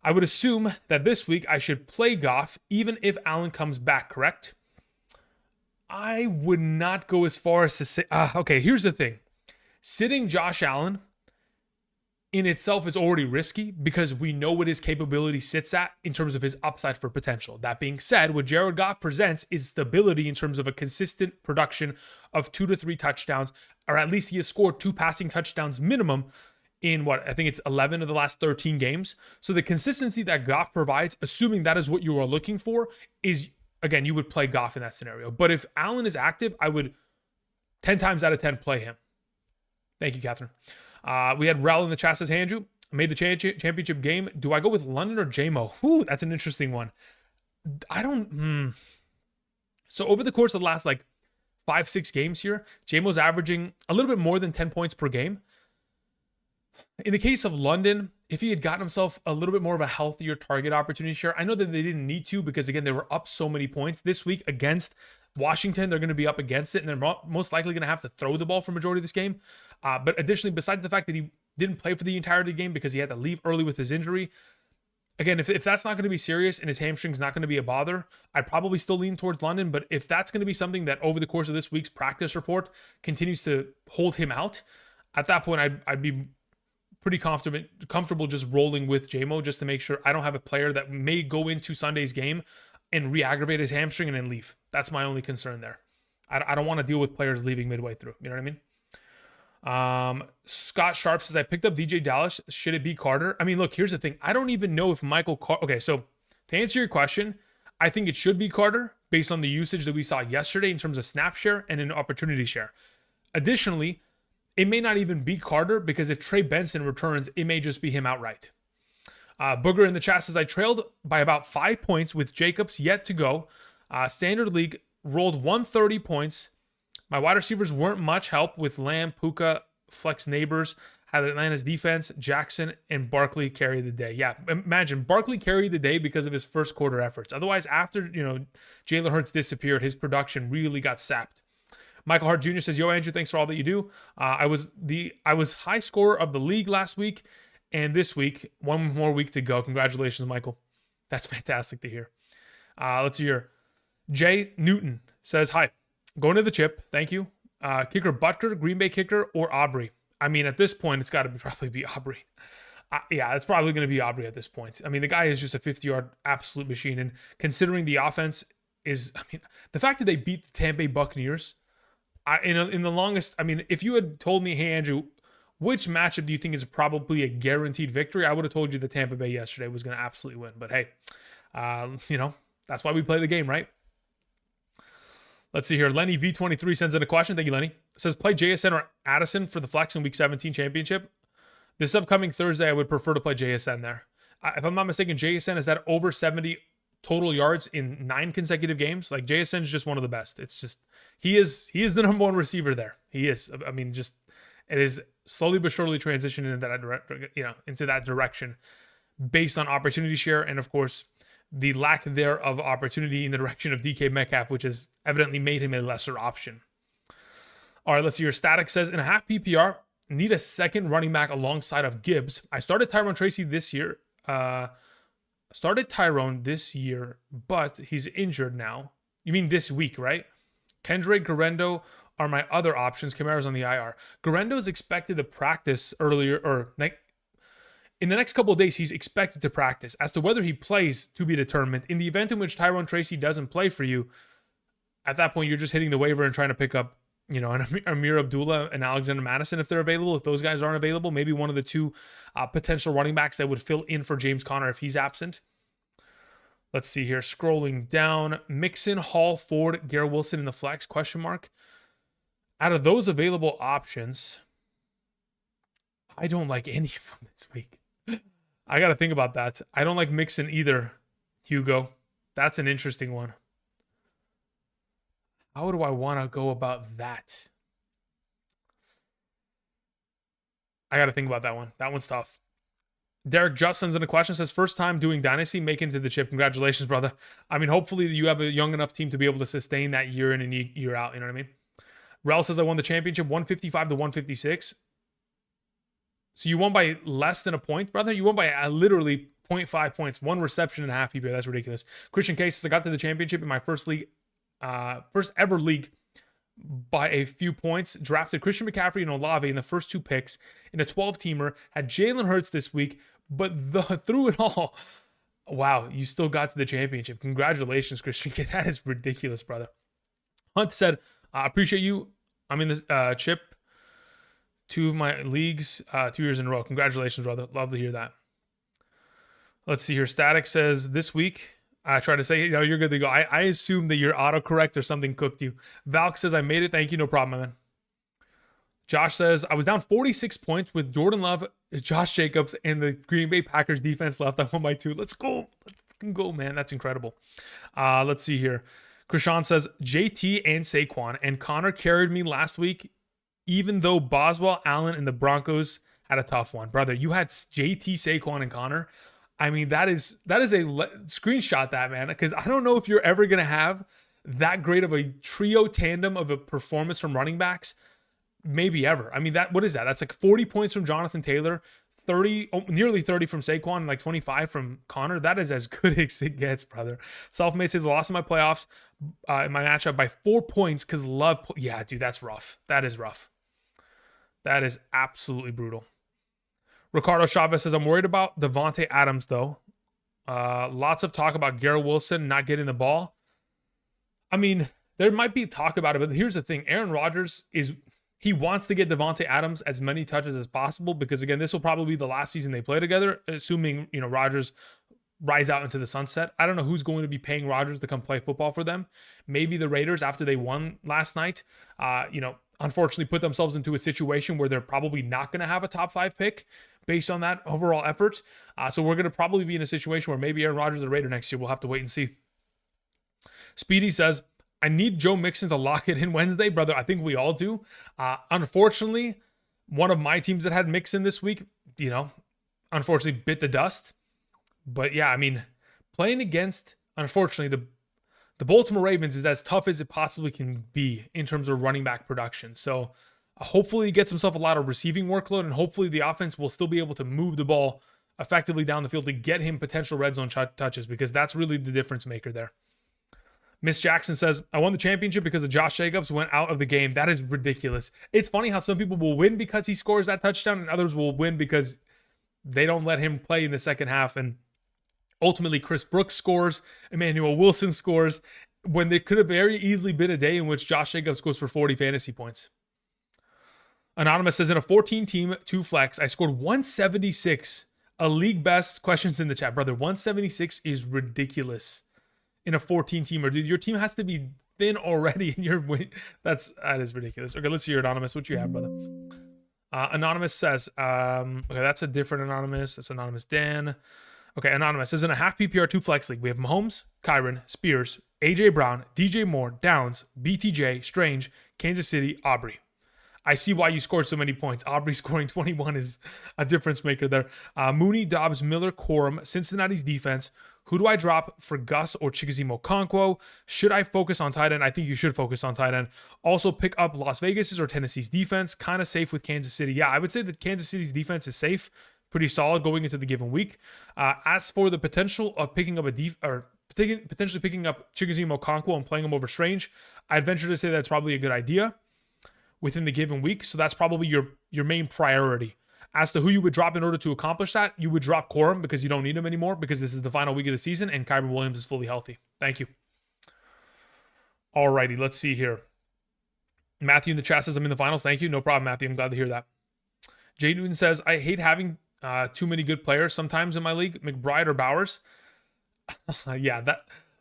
A: I would assume that this week I should play Goff even if Allen comes back, correct? I would not go as far as to say, okay, here's the thing. Sitting Josh Allen in itself is already risky because we know what his capability sits at in terms of his upside for potential. That being said, what Jared Goff presents is stability in terms of a consistent production of 2 to 3 touchdowns, or at least he has scored 2 passing touchdowns minimum in what I think it's 11 of the last 13 games. So the consistency that Goff provides, assuming that is what you are looking for, is, again, you would play Goff in that scenario. But if Allen is active, I would 10 times out of 10 play him. Thank you, Catherine. We had Rel in the chat says, hey, Andrew, made the championship game. Do I go with London or JMO? Whew, that's an interesting one. I don't. So over the course of the last like 5-6 games here, JMO's averaging a little bit more than 10 points per game. In the case of London, if he had gotten himself a little bit more of a healthier target opportunity share, I know that they didn't need to because, again, they were up so many points. This week against Washington, they're going to be up against it, and they're most likely going to have to throw the ball for majority of this game. But additionally, besides the fact that he didn't play for the entirety of the game because he had to leave early with his injury, again, if that's not going to be serious and his hamstring's not going to be a bother, I'd probably still lean towards London. But if that's going to be something that over the course of this week's practice report continues to hold him out, at that point, I'd be pretty comfortable just rolling with JMO just to make sure I don't have a player that may go into Sunday's game and re-aggravate his hamstring and then leave. That's my only concern there. I don't want to deal with players leaving midway through. You know what I mean? Scott Sharp says, I picked up DJ Dallas. Should it be Carter? I mean, look, here's the thing. I don't even know if Michael Carter... Okay, so to answer your question, I think it should be Carter based on the usage that we saw yesterday in terms of snap share and an opportunity share. Additionally, it may not even be Carter, because if Trey Benson returns, it may just be him outright. Booger in the chat says, I trailed by about 5 points with Jacobs yet to go. Standard league, rolled 130 points. My wide receivers weren't much help with Lamb, Puka, Flex Neighbors, had Atlanta's defense, Jackson, and Barkley carry the day. Yeah, imagine Barkley carried the day because of his first quarter efforts. Otherwise, after Jalen Hurts disappeared, his production really got sapped. Michael Hart Jr. says, yo, Andrew, thanks for all that you do. I was high scorer of the league last week, and this week, one more week to go. Congratulations, Michael. That's fantastic to hear. Let's hear. Jay Newton says, hi, going to the chip. Thank you. Kicker Butker, Green Bay kicker, or Aubrey? I mean, at this point, it's got to probably be Aubrey. Yeah, it's probably going to be Aubrey at this point. I mean, the guy is just a 50-yard absolute machine. And considering the offense is, I mean, the fact that they beat the Tampa Bay Buccaneers, in the longest, I mean, if you had told me, hey, Andrew, which matchup do you think is probably a guaranteed victory? I would have told you the Tampa Bay yesterday was going to absolutely win. But hey, that's why we play the game, right? Let's see here. Lenny V23 sends in a question. Thank you, Lenny. It says, play JSN or Addison for the Flex in Week 17 championship. This upcoming Thursday, I would prefer to play JSN there. If I'm not mistaken, JSN is at over 70 total yards in 9 consecutive games. Like, JSN is just one of the best. It's just, he is the number one receiver there. He is. I mean, just, it is slowly but surely transitioning into that direction based on opportunity share. And of course, the lack there of opportunity in the direction of DK Metcalf, which has evidently made him a lesser option. All right, let's see. Your Static says, in a half PPR, need a second running back alongside of Gibbs. I started Tyrone Tracy this year. But he's injured now. You mean this week, right? Kendrick, Garendo are my other options. Kamara's on the IR. Garendo is expected to practice earlier, or like in the next couple of days, he's expected to practice. As to whether he plays, to be determined. In the event in which Tyrone Tracy doesn't play for you, at that point, you're just hitting the waiver and trying to pick up, an Amir Abdullah and Alexander Madison if they're available. If those guys aren't available, maybe one of the two potential running backs that would fill in for James Conner if he's absent. Let's see here. Scrolling down. Mixon, Hall, Ford, Garrett Wilson in the flex, question mark. Out of those available options, I don't like any of them this week. I got to think about that. I don't like Mixon either, Hugo. That's an interesting one. How do I want to go about that? I got to think about that one. That one's tough. Derek just sends in a question, says, first time doing Dynasty, make into the chip. Congratulations, brother. I mean, hopefully you have a young enough team to be able to sustain that year in and year out. You know what I mean? Rel says, I won the championship 155 to 156. So you won by less than a point, brother? You won by literally 0.5 points. 1 reception and a half. That's ridiculous. Christian Case says, I got to the championship in my first ever league by a few points. Drafted Christian McCaffrey and Olave in the first 2 picks in a 12-teamer. Had Jalen Hurts this week, but through it all, wow, you still got to the championship. Congratulations, Christian. That is ridiculous, brother. Hunt said, I appreciate you. I'm in the chip. 2 of my leagues, 2 years in a row. Congratulations, brother. Love to hear that. Let's see here. Static says, this week, I try to say, you're good to go. I assume that your autocorrect or something cooked you. Valk says, I made it. Thank you. No problem, man. Josh says, I was down 46 points with Jordan Love, Josh Jacobs, and the Green Bay Packers defense left. I won by 2. Let's go. Let's fucking go, man. That's incredible. Let's see here. Krishan says, JT and Saquon and Connor carried me last week, even though Boswell, Allen, and the Broncos had a tough one. Brother, you had JT, Saquon, and Connor. I mean, that is a screenshot that, man, because I don't know if you're ever going to have that great of a trio tandem of a performance from running backs, maybe ever. I mean, what is that? That's like 40 points from Jonathan Taylor, nearly 30 from Saquon, and like 25 from Connor. That is as good as it gets, brother. Selfmade says, lost in my playoffs in my matchup by 4 points because Love. Yeah, dude, that's rough. That is rough. That is absolutely brutal. Ricardo Chavez says, I'm worried about Devontae Adams, though. Lots of talk about Garrett Wilson not getting the ball. I mean, there might be talk about it, but here's the thing. Aaron Rodgers he wants to get Devontae Adams as many touches as possible because, again, this will probably be the last season they play together, assuming, Rodgers rise out into the sunset. I don't know who's going to be paying Rodgers to come play football for them. Maybe the Raiders after they won last night. unfortunately put themselves into a situation where they're probably not going to have a top 5 pick based on that overall effort. So we're going to probably be in a situation where maybe Aaron Rodgers is the Raider next year. We'll have to wait and see. Speedy says, I need Joe Mixon to lock it in Wednesday, brother. I think we all do. Unfortunately, one of my teams that had Mixon this week, unfortunately bit the dust. But yeah, I mean, playing against, unfortunately, the Baltimore Ravens is as tough as it possibly can be in terms of running back production. So hopefully he gets himself a lot of receiving workload, and hopefully the offense will still be able to move the ball effectively down the field to get him potential red zone touches, because that's really the difference maker there. Miss Jackson says, I won the championship because of Josh Jacobs went out of the game. That is ridiculous. It's funny how some people will win because he scores that touchdown, and others will win because they don't let him play in the second half. And ultimately, Chris Brooks scores, Emmanuel Wilson scores, when there could have very easily been a day in which Josh Jacobs scores for 40 fantasy points. Anonymous says, in a 14-team 2 flex, I scored 176. A league best. Questions in the chat, brother. 176 is ridiculous. In a 14-teamer, dude, your team has to be thin already, and that is ridiculous. Okay, let's see your Anonymous. What you have, brother? Anonymous says, okay, that's a different Anonymous. That's Anonymous Dan. Okay, Anonymous says, in a half PPR 2 flex league, we have Mahomes, Kyron, Spears, AJ Brown, DJ Moore, Downs, BTJ, Strange, Kansas City, Aubrey. I see why you scored so many points. Aubrey scoring 21 is a difference maker there. Mooney, Dobbs, Miller, Corum, Cincinnati's defense. Who do I drop for Gus or Chikezimo Okonkwo? Should I focus on tight end? I think you should focus on tight end. Also pick up Las Vegas's or Tennessee's defense. Kind of safe with Kansas City. Yeah, I would say that Kansas City's defense is safe. Pretty solid going into the given week. As for the potential of picking up potentially picking up Chikezimo Okonkwo and playing him over Strange, I'd venture to say that's probably a good idea within the given week. So that's probably your main priority. As to who you would drop in order to accomplish that, you would drop Corum because you don't need him anymore because this is the final week of the season and Kyron Williams is fully healthy. Thank you. Alrighty, let's see here. Matthew in the chat says, I'm in the finals. Thank you. No problem, Matthew. I'm glad to hear that. Jay Newton says, I hate having too many good players sometimes in my league. McBride or Bowers?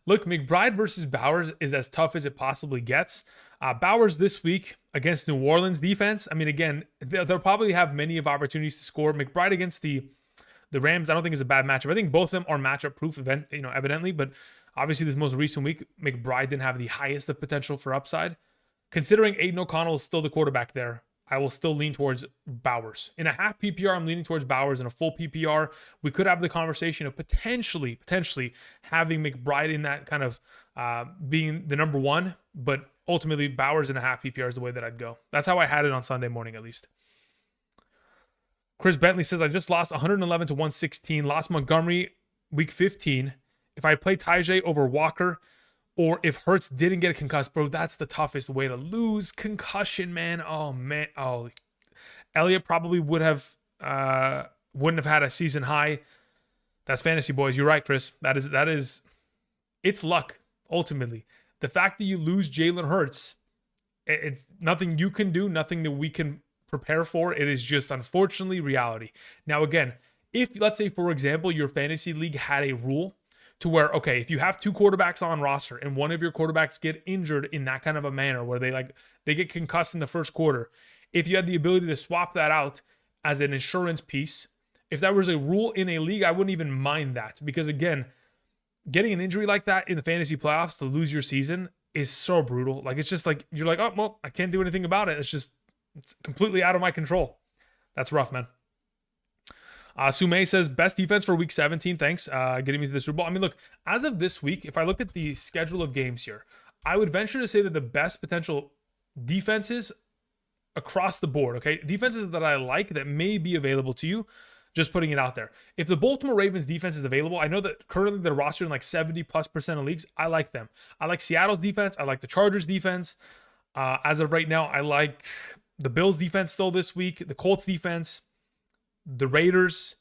A: Look, McBride versus Bowers is as tough as it possibly gets. Bowers this week against New Orleans defense. I mean, again, they'll probably have many of opportunities to score. McBride against the Rams, I don't think is a bad matchup. I think both of them are matchup proof, evidently, but obviously this most recent week, McBride didn't have the highest of potential for upside. Considering Aiden O'Connell is still the quarterback there, I will still lean towards Bowers. In a half PPR, I'm leaning towards Bowers. In a full PPR, we could have the conversation of potentially having McBride in that kind of being the number one, but ultimately Bowers in a half PPR is the way that I'd go. That's how I had it on Sunday morning, at least. Chris Bentley says, I just lost 111 to 116, lost Montgomery week 15. If I play Tajay over Walker, or if Hurts didn't get concussed, bro, that's the toughest way to lose. Concussion, man. Oh, man. Oh, Elliott probably wouldn't have had a season high. That's fantasy, boys. You're right, Chris. That is, it's luck, ultimately. The fact that you lose Jalen Hurts, it's nothing you can do, nothing that we can prepare for. It is just, unfortunately, reality. Now, again, if, let's say, for example, your fantasy league had a rule to where, okay, if you have 2 quarterbacks on roster and one of your quarterbacks get injured in that kind of a manner where they get concussed in the first quarter, if you had the ability to swap that out as an insurance piece, if that was a rule in a league, I wouldn't even mind that, because again, getting an injury like that in the fantasy playoffs to lose your season is so brutal. Like, it's just like, you're like, oh, well, I can't do anything about it. It's completely out of my control. That's rough, man. Sume says, best defense for week 17. Thanks. Getting me to the Super Bowl. I mean, look, as of this week, if I look at the schedule of games here, I would venture to say that the best potential defenses across the board, okay, defenses that I like that may be available to you, just putting it out there. If the Baltimore Ravens defense is available, I know that currently they're rostered in like 70+% of leagues. I like them. I like Seattle's defense. I like the Chargers defense. As of right now, I like the Bills defense still this week, the Colts defense, the Raiders,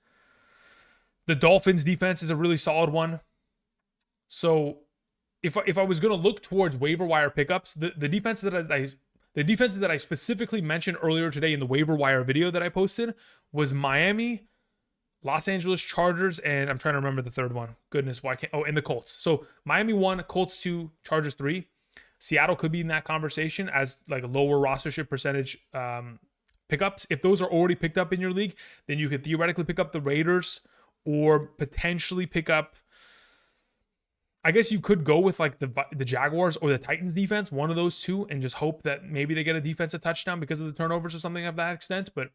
A: the Dolphins defense is a really solid one. So if I was going to look towards waiver wire pickups, the defense that I specifically mentioned earlier today in the waiver wire video that I posted was Miami, Los Angeles Chargers, and I'm trying to remember the third one. Goodness, why can't? Oh, and the Colts. So Miami 1, Colts 2, Chargers 3. Seattle could be in that conversation as like a lower rostership percentage pickups. If those are already picked up in your league, then you could theoretically pick up the Raiders or potentially pick up, I guess you could go with like the Jaguars or the Titans defense, one of those two, and just hope that maybe they get a defensive touchdown because of the turnovers or something of that extent. But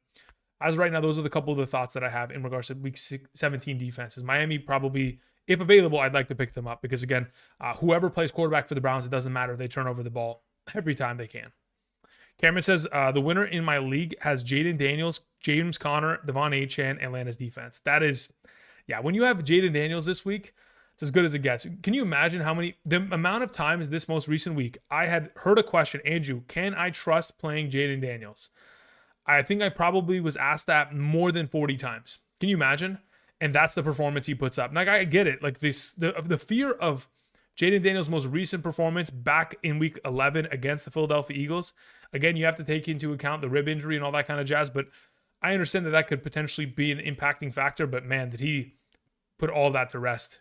A: as of right now, those are the couple of the thoughts that I have in regards to week 17 defenses. Miami probably, if available, I'd like to pick them up because, again, whoever plays quarterback for the Browns, it doesn't matter. They turn over the ball every time they can. Cameron says, the winner in my league has Jaden Daniels, James Conner, Devon Achane, Atlanta's defense. That is, yeah, when you have Jaden Daniels this week, it's as good as it gets. Can you imagine the amount of times this most recent week I had heard a question, Andrew, can I trust playing Jaden Daniels? I think I probably was asked that more than 40 times. Can you imagine? And that's the performance he puts up. Like, I get it. Like the fear of Jaden Daniels' most recent performance back in week 11 against the Philadelphia Eagles. Again, you have to take into account the rib injury and all that kind of jazz. But I understand that could potentially be an impacting factor. But man, did he put all that to rest.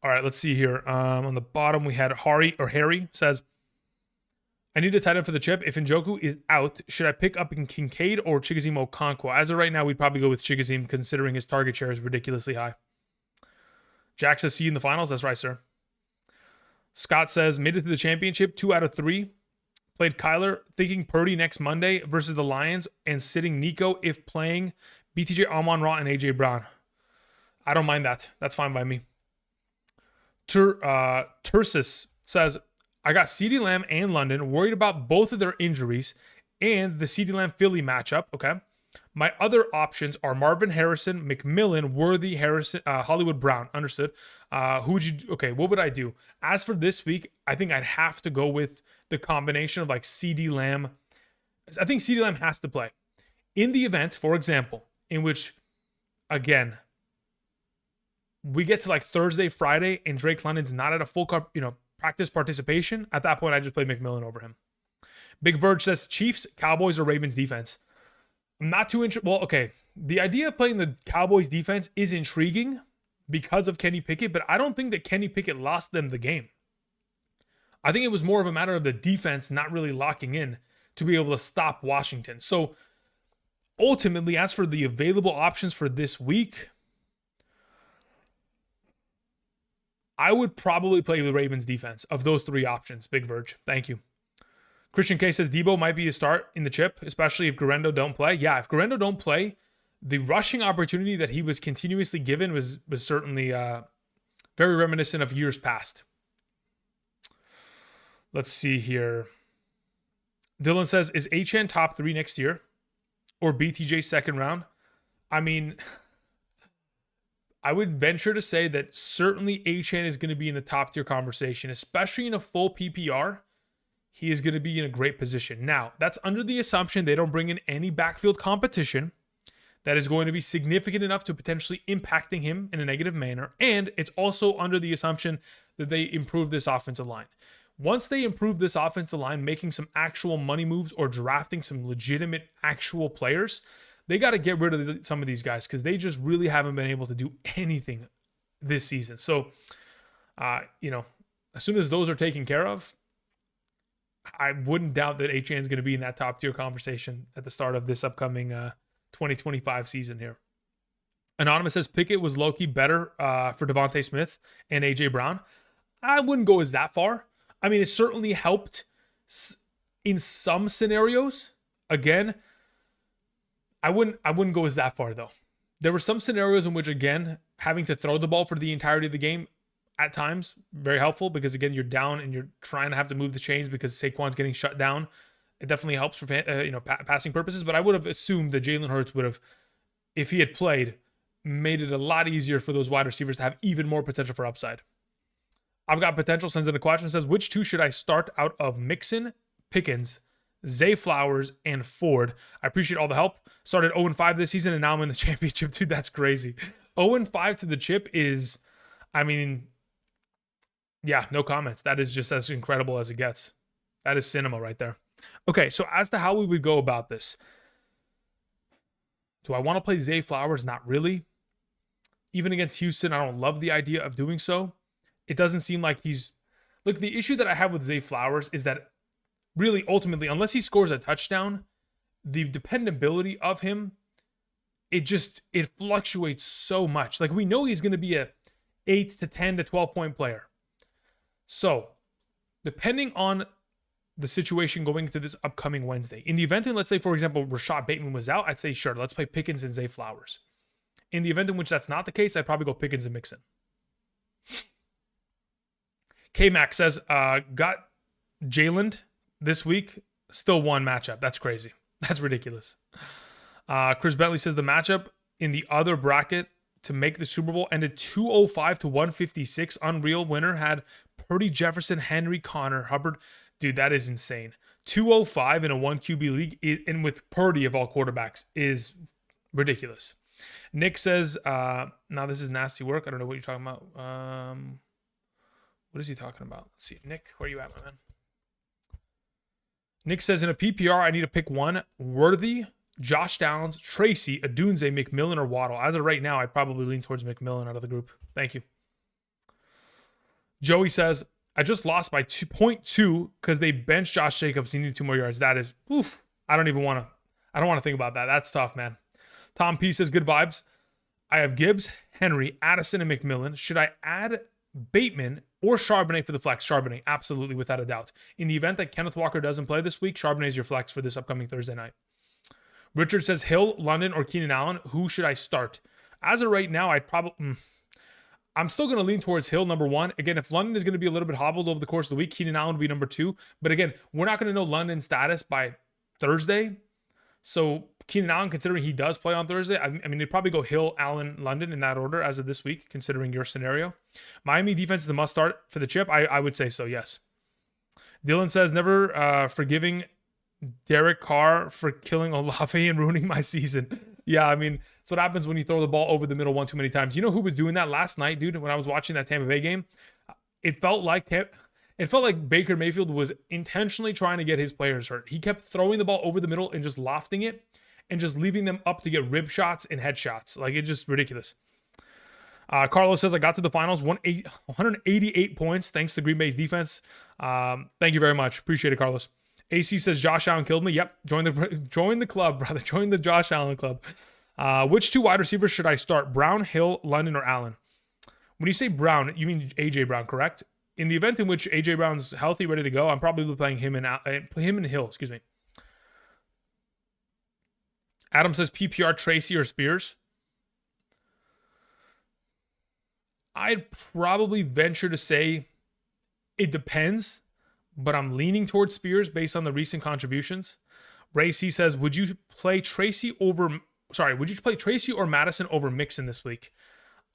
A: All right, let's see here. On the bottom, we had Harry says, I need a tight end for the chip. If Njoku is out, should I pick up in Kincaid or Chigoziem Okonkwo? As of right now, we'd probably go with Chigoziem considering his target share is ridiculously high. Jack says, see you in the finals. That's right, sir. Scott says, made it to the championship, 2 out of 3. Played Kyler, thinking Purdy next Monday versus the Lions, and sitting Nico if playing BTJ, Amon-Ra, and AJ Brown. I don't mind that. That's fine by me. Tursis says, I got CeeDee Lamb and London, worried about both of their injuries and the CeeDee Lamb Philly matchup. Okay. My other options are Marvin Harrison, McMillan, Worthy, Harrison, Hollywood Brown. Understood. What would I do? As for this week, I think I'd have to go with the combination of like CeeDee Lamb. I think CeeDee Lamb has to play. In the event, for example, in which, again, we get to like Thursday, Friday, and Drake London's not at a full practice participation, at that point, I just play McMillan over him. Big Verge says Chiefs, Cowboys, or Ravens defense. I'm not too interested. Well, okay. The idea of playing the Cowboys defense is intriguing because of Kenny Pickett, but I don't think that Kenny Pickett lost them the game. I think it was more of a matter of the defense not really locking in to be able to stop Washington. So ultimately, as for the available options for this week, I would probably play the Ravens defense of those 3 options. Big Verge. Thank you. Christian K says Debo might be a start in the chip, especially if Guerrero don't play. Yeah, if Guerrero don't play, the rushing opportunity that he was continuously given was certainly very reminiscent of years past. Let's see here. Dylan says, is Achane top 3 next year or BTJ second round? I mean, I would venture to say that certainly Achane is going to be in the top tier conversation, especially in a full PPR. He is going to be in a great position. Now, that's under the assumption they don't bring in any backfield competition that is going to be significant enough to potentially impacting him in a negative manner. And it's also under the assumption that they improve this offensive line. Once they improve this offensive line, making some actual money moves or drafting some legitimate actual players, they got to get rid of some of these guys because they just really haven't been able to do anything this season. So, as soon as those are taken care of, I wouldn't doubt that Achane is going to be in that top tier conversation at the start of this upcoming 2025 season here. Anonymous says Pickett was low-key better for Devontae Smith and AJ Brown. I wouldn't go as that far. I mean, it certainly helped in some scenarios. Again, I wouldn't go as that far though. There were some scenarios in which, again, having to throw the ball for the entirety of the game at times, very helpful because, again, you're down and you're trying to have to move the chains because Saquon's getting shut down. It definitely helps for passing purposes, but I would have assumed that Jalen Hurts would have, if he had played, made it a lot easier for those wide receivers to have even more potential for upside. I've got potential sends in a question, says, which 2 should I start out of Mixon, Pickens, Zay Flowers, and Ford? I appreciate all the help. Started 0-5 this season, and now I'm in the championship. Dude, that's crazy. 0-5 to the chip is, yeah, no comments. That is just as incredible as it gets. That is cinema right there. Okay, so as to how we would go about this. Do I want to play Zay Flowers? Not really. Even against Houston, I don't love the idea of doing so. It doesn't seem like he's Look, the issue that I have with Zay Flowers is that really, ultimately, unless he scores a touchdown, the dependability of him, it fluctuates so much. Like, we know he's going to be a 8 to 10 to 12 point player. So, depending on the situation going into this upcoming Wednesday, in the event, let's say, for example, Rashad Bateman was out, I'd say, sure, let's play Pickens and Zay Flowers. In the event in which that's not the case, I'd probably go Pickens and Mixon. K-Mac says, got Jalen this week, still one matchup. That's crazy. That's ridiculous. Chris Bentley says the matchup in the other bracket to make the Super Bowl ended 205 to 156. Unreal. Winner had Purdy, Jefferson, Henry, Connor, Hubbard. Dude, that is insane. 205 in a 1 QB league, and with Purdy of all quarterbacks, is ridiculous. Nick says, now this is nasty work. I don't know what you're talking about. What is he talking about? Let's see. Nick, where are you at, my man? Nick says, in a PPR, I need to pick one. Worthy, Josh Downs, Tracy, Adunze, McMillan, or Waddle. As of right now, I'd probably lean towards McMillan out of the group. Thank you. Joey says, I just lost by 2.2 because they benched Josh Jacobs. He needed 2 more yards. That is, oof, I don't want to think about that. That's tough, man. Tom P says, good vibes. I have Gibbs, Henry, Addison, and McMillan. Should I add Bateman or Charbonnet for the flex? Charbonnet, absolutely, without a doubt. In the event that Kenneth Walker doesn't play this week, Charbonnet is your flex for this upcoming Thursday night. Richard says, Hill, London, or Keenan Allen. Who should I start? As of right now, I'm still going to lean towards Hill, number 1. Again, if London is going to be a little bit hobbled over the course of the week, Keenan Allen will be number 2. But again, we're not going to know London's status by Thursday. So Keenan Allen, considering he does play on Thursday, I mean, they'd probably go Hill, Allen, London in that order as of this week, considering your scenario. Miami defense is a must start for the chip. I would say so, yes. Dylan says, never forgiving Derek Carr for killing Olave and ruining my season. Yeah, I mean, that's what happens when you throw the ball over the middle one too many times. You know who was doing that last night, dude? When I was watching that Tampa Bay game, it felt like Baker Mayfield was intentionally trying to get his players hurt. He kept throwing the ball over the middle and just lofting it and just leaving them up to get rib shots and headshots. Like, it's just ridiculous. Carlos says, I got to the finals, 188 points, thanks to Green Bay's defense. Thank you very much. Appreciate it, Carlos. AC says, Josh Allen killed me. Yep, join the club, brother. Join the Josh Allen club. Which 2 wide receivers should I start? Brown, Hill, London, or Allen? When you say Brown, you mean A.J. Brown, correct? In the event in which A.J. Brown's healthy, ready to go, I'm probably playing him and Hill, excuse me. Adam says PPR, Tracy, or Spears. I'd probably venture to say it depends, but I'm leaning towards Spears based on the recent contributions. Ray C says, would you play Tracy or Madison over Mixon this week?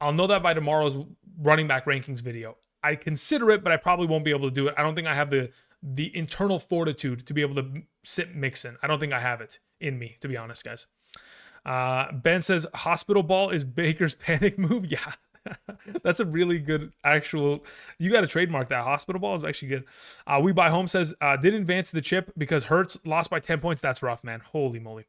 A: I'll know that by tomorrow's running back rankings video. I consider it, but I probably won't be able to do it. I don't think I have the internal fortitude to be able to sit Mixon. I don't think I have it in me, to be honest, guys. Ben says, hospital ball is Baker's panic move. Yeah. That's a really good actual. You got to trademark that. Hospital ball is actually good. We Buy Home says, didn't advance to the chip because Hurts lost by 10 points. That's rough, man. Holy moly.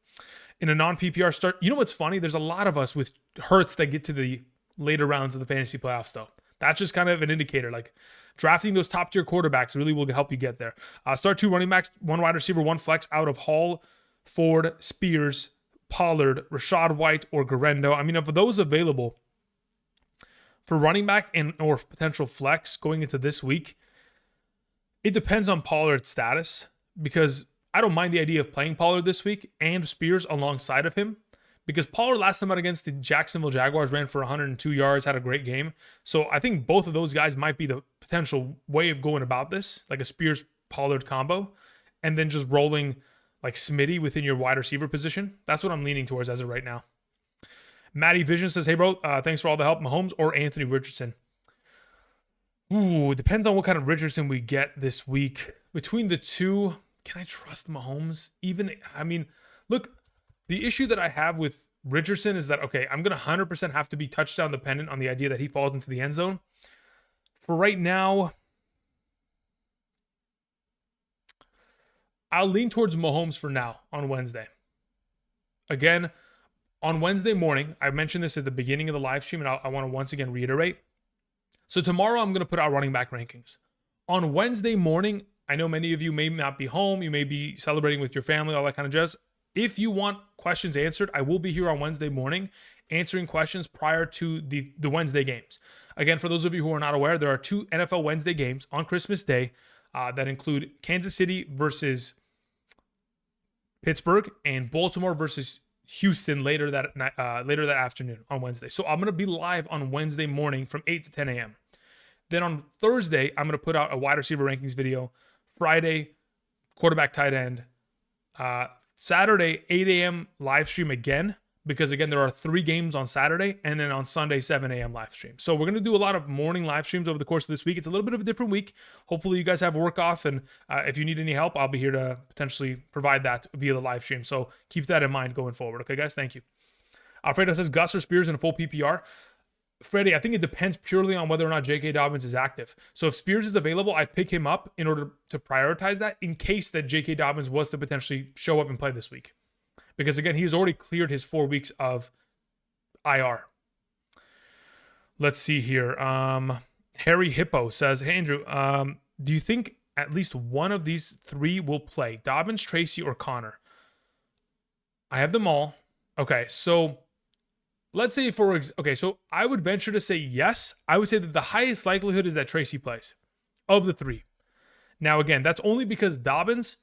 A: In a non-PPR start, you know what's funny? There's a lot of us with Hurts that get to the later rounds of the fantasy playoffs, though. That's just kind of an indicator. Like, drafting those top tier quarterbacks really will help you get there. Start 2 running backs, 1 wide receiver, 1 flex out of Hall, Ford, Spears, Pollard, Rashad White, or Garendo. I mean, of those available for running back and or potential flex going into this week, it depends on Pollard's status, because I don't mind the idea of playing Pollard this week and Spears alongside of him, because Pollard last time out against the Jacksonville Jaguars ran for 102 yards, had a great game. So I think both of those guys might be the potential way of going about this, like a Spears-Pollard combo, and then just rolling like Smitty within your wide receiver position. That's what I'm leaning towards as of right now. Matty Vision says, hey, bro, thanks for all the help. Mahomes or Anthony Richardson? Ooh, it depends on what kind of Richardson we get this week. Between the two, can I trust Mahomes? Look, the issue that I have with Richardson is that, okay, I'm going to 100% have to be touchdown dependent on the idea that he falls into the end zone. For right now, I'll lean towards Mahomes for now on Wednesday. Again, on Wednesday morning, I mentioned this at the beginning of the live stream, and I want to once again reiterate. So tomorrow I'm going to put out running back rankings. On Wednesday morning, I know many of you may not be home. You may be celebrating with your family, all that kind of jazz. If you want questions answered, I will be here on Wednesday morning answering questions prior to the Wednesday games. Again, for those of you who are not aware, there are 2 NFL Wednesday games on Christmas Day that include Kansas City versus Pittsburgh and Baltimore versus Houston later that afternoon on Wednesday. So I'm going to be live on Wednesday morning from 8 to 10 a.m. Then on Thursday, I'm going to put out a wide receiver rankings video. Friday, quarterback, tight end. Saturday, 8 a.m. live stream again, because again, there are 3 games on Saturday, and then on Sunday, 7 a.m. live stream. So we're going to do a lot of morning live streams over the course of this week. It's a little bit of a different week. Hopefully you guys have work off, and if you need any help, I'll be here to potentially provide that via the live stream. So keep that in mind going forward. Okay, guys? Thank you. Alfredo says, Gus or Spears in a full PPR. Freddie, I think it depends purely on whether or not J.K. Dobbins is active. So if Spears is available, I'd pick him up in order to prioritize that in case that J.K. Dobbins was to potentially show up and play this week. Because again, he's already cleared his 4 weeks of IR. Let's see here. Harry Hippo says, hey, Andrew, do you think at least one of these 3 will play? Dobbins, Tracy, or Connor? I have them all. Okay, so let's say so I would venture to say yes. I would say that the highest likelihood is that Tracy plays of the 3. Now, again, that's only because Dobbins,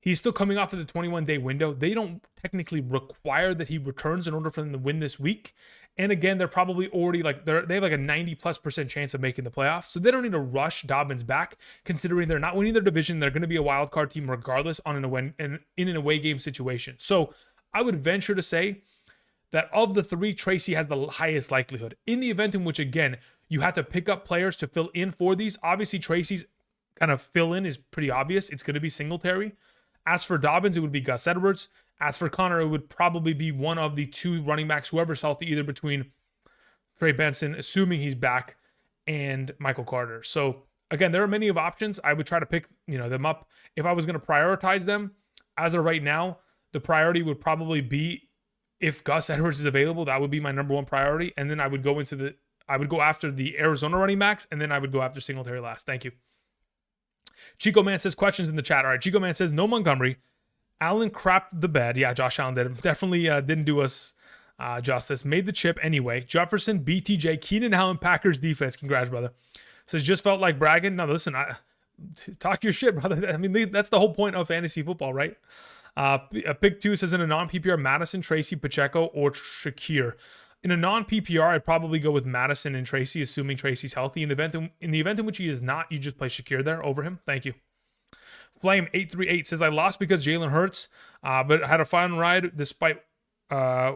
A: he's still coming off of the 21-day window. They don't technically require that he returns in order for them to win this week. And again, they're probably already they have like a 90+% chance of making the playoffs. So they don't need to rush Dobbins back, considering they're not winning their division. They're going to be a wild card team regardless in an away game situation. So I would venture to say that of the 3, Tracy has the highest likelihood. In the event in which, again, you have to pick up players to fill in for these, obviously Tracy's kind of fill in is pretty obvious. It's going to be Singletary. As for Dobbins, it would be Gus Edwards. As for Connor, it would probably be one of the 2 running backs, whoever's healthy, either between Trey Benson, assuming he's back, and Michael Carter. So again, there are many of options. I would try to pick them up. If I was going to prioritize them, as of right now, the priority would probably be, if Gus Edwards is available, that would be my number 1 priority. And then I would go after the Arizona running backs, and then I would go after Singletary last. Thank you. Chico Man says, questions in the chat. All right, Chico Man says, no Montgomery. Allen crapped the bed. Yeah, Josh Allen did. Definitely didn't do us justice. Made the chip anyway. Jefferson, BTJ, Keenan Allen, Packers defense. Congrats, brother. Says, just felt like bragging. No, listen, talk your shit, brother. I mean, that's the whole point of fantasy football, right? Pick 2 says, in a non-PPR, Madison, Tracy, Pacheco, or Shakir. In a non-PPR, I'd probably go with Madison and Tracy, assuming Tracy's healthy. In the event in which he is not, you just play Shakir there over him. Thank you. Flame838 says, I lost because Jalen Hurts, but had a fun ride despite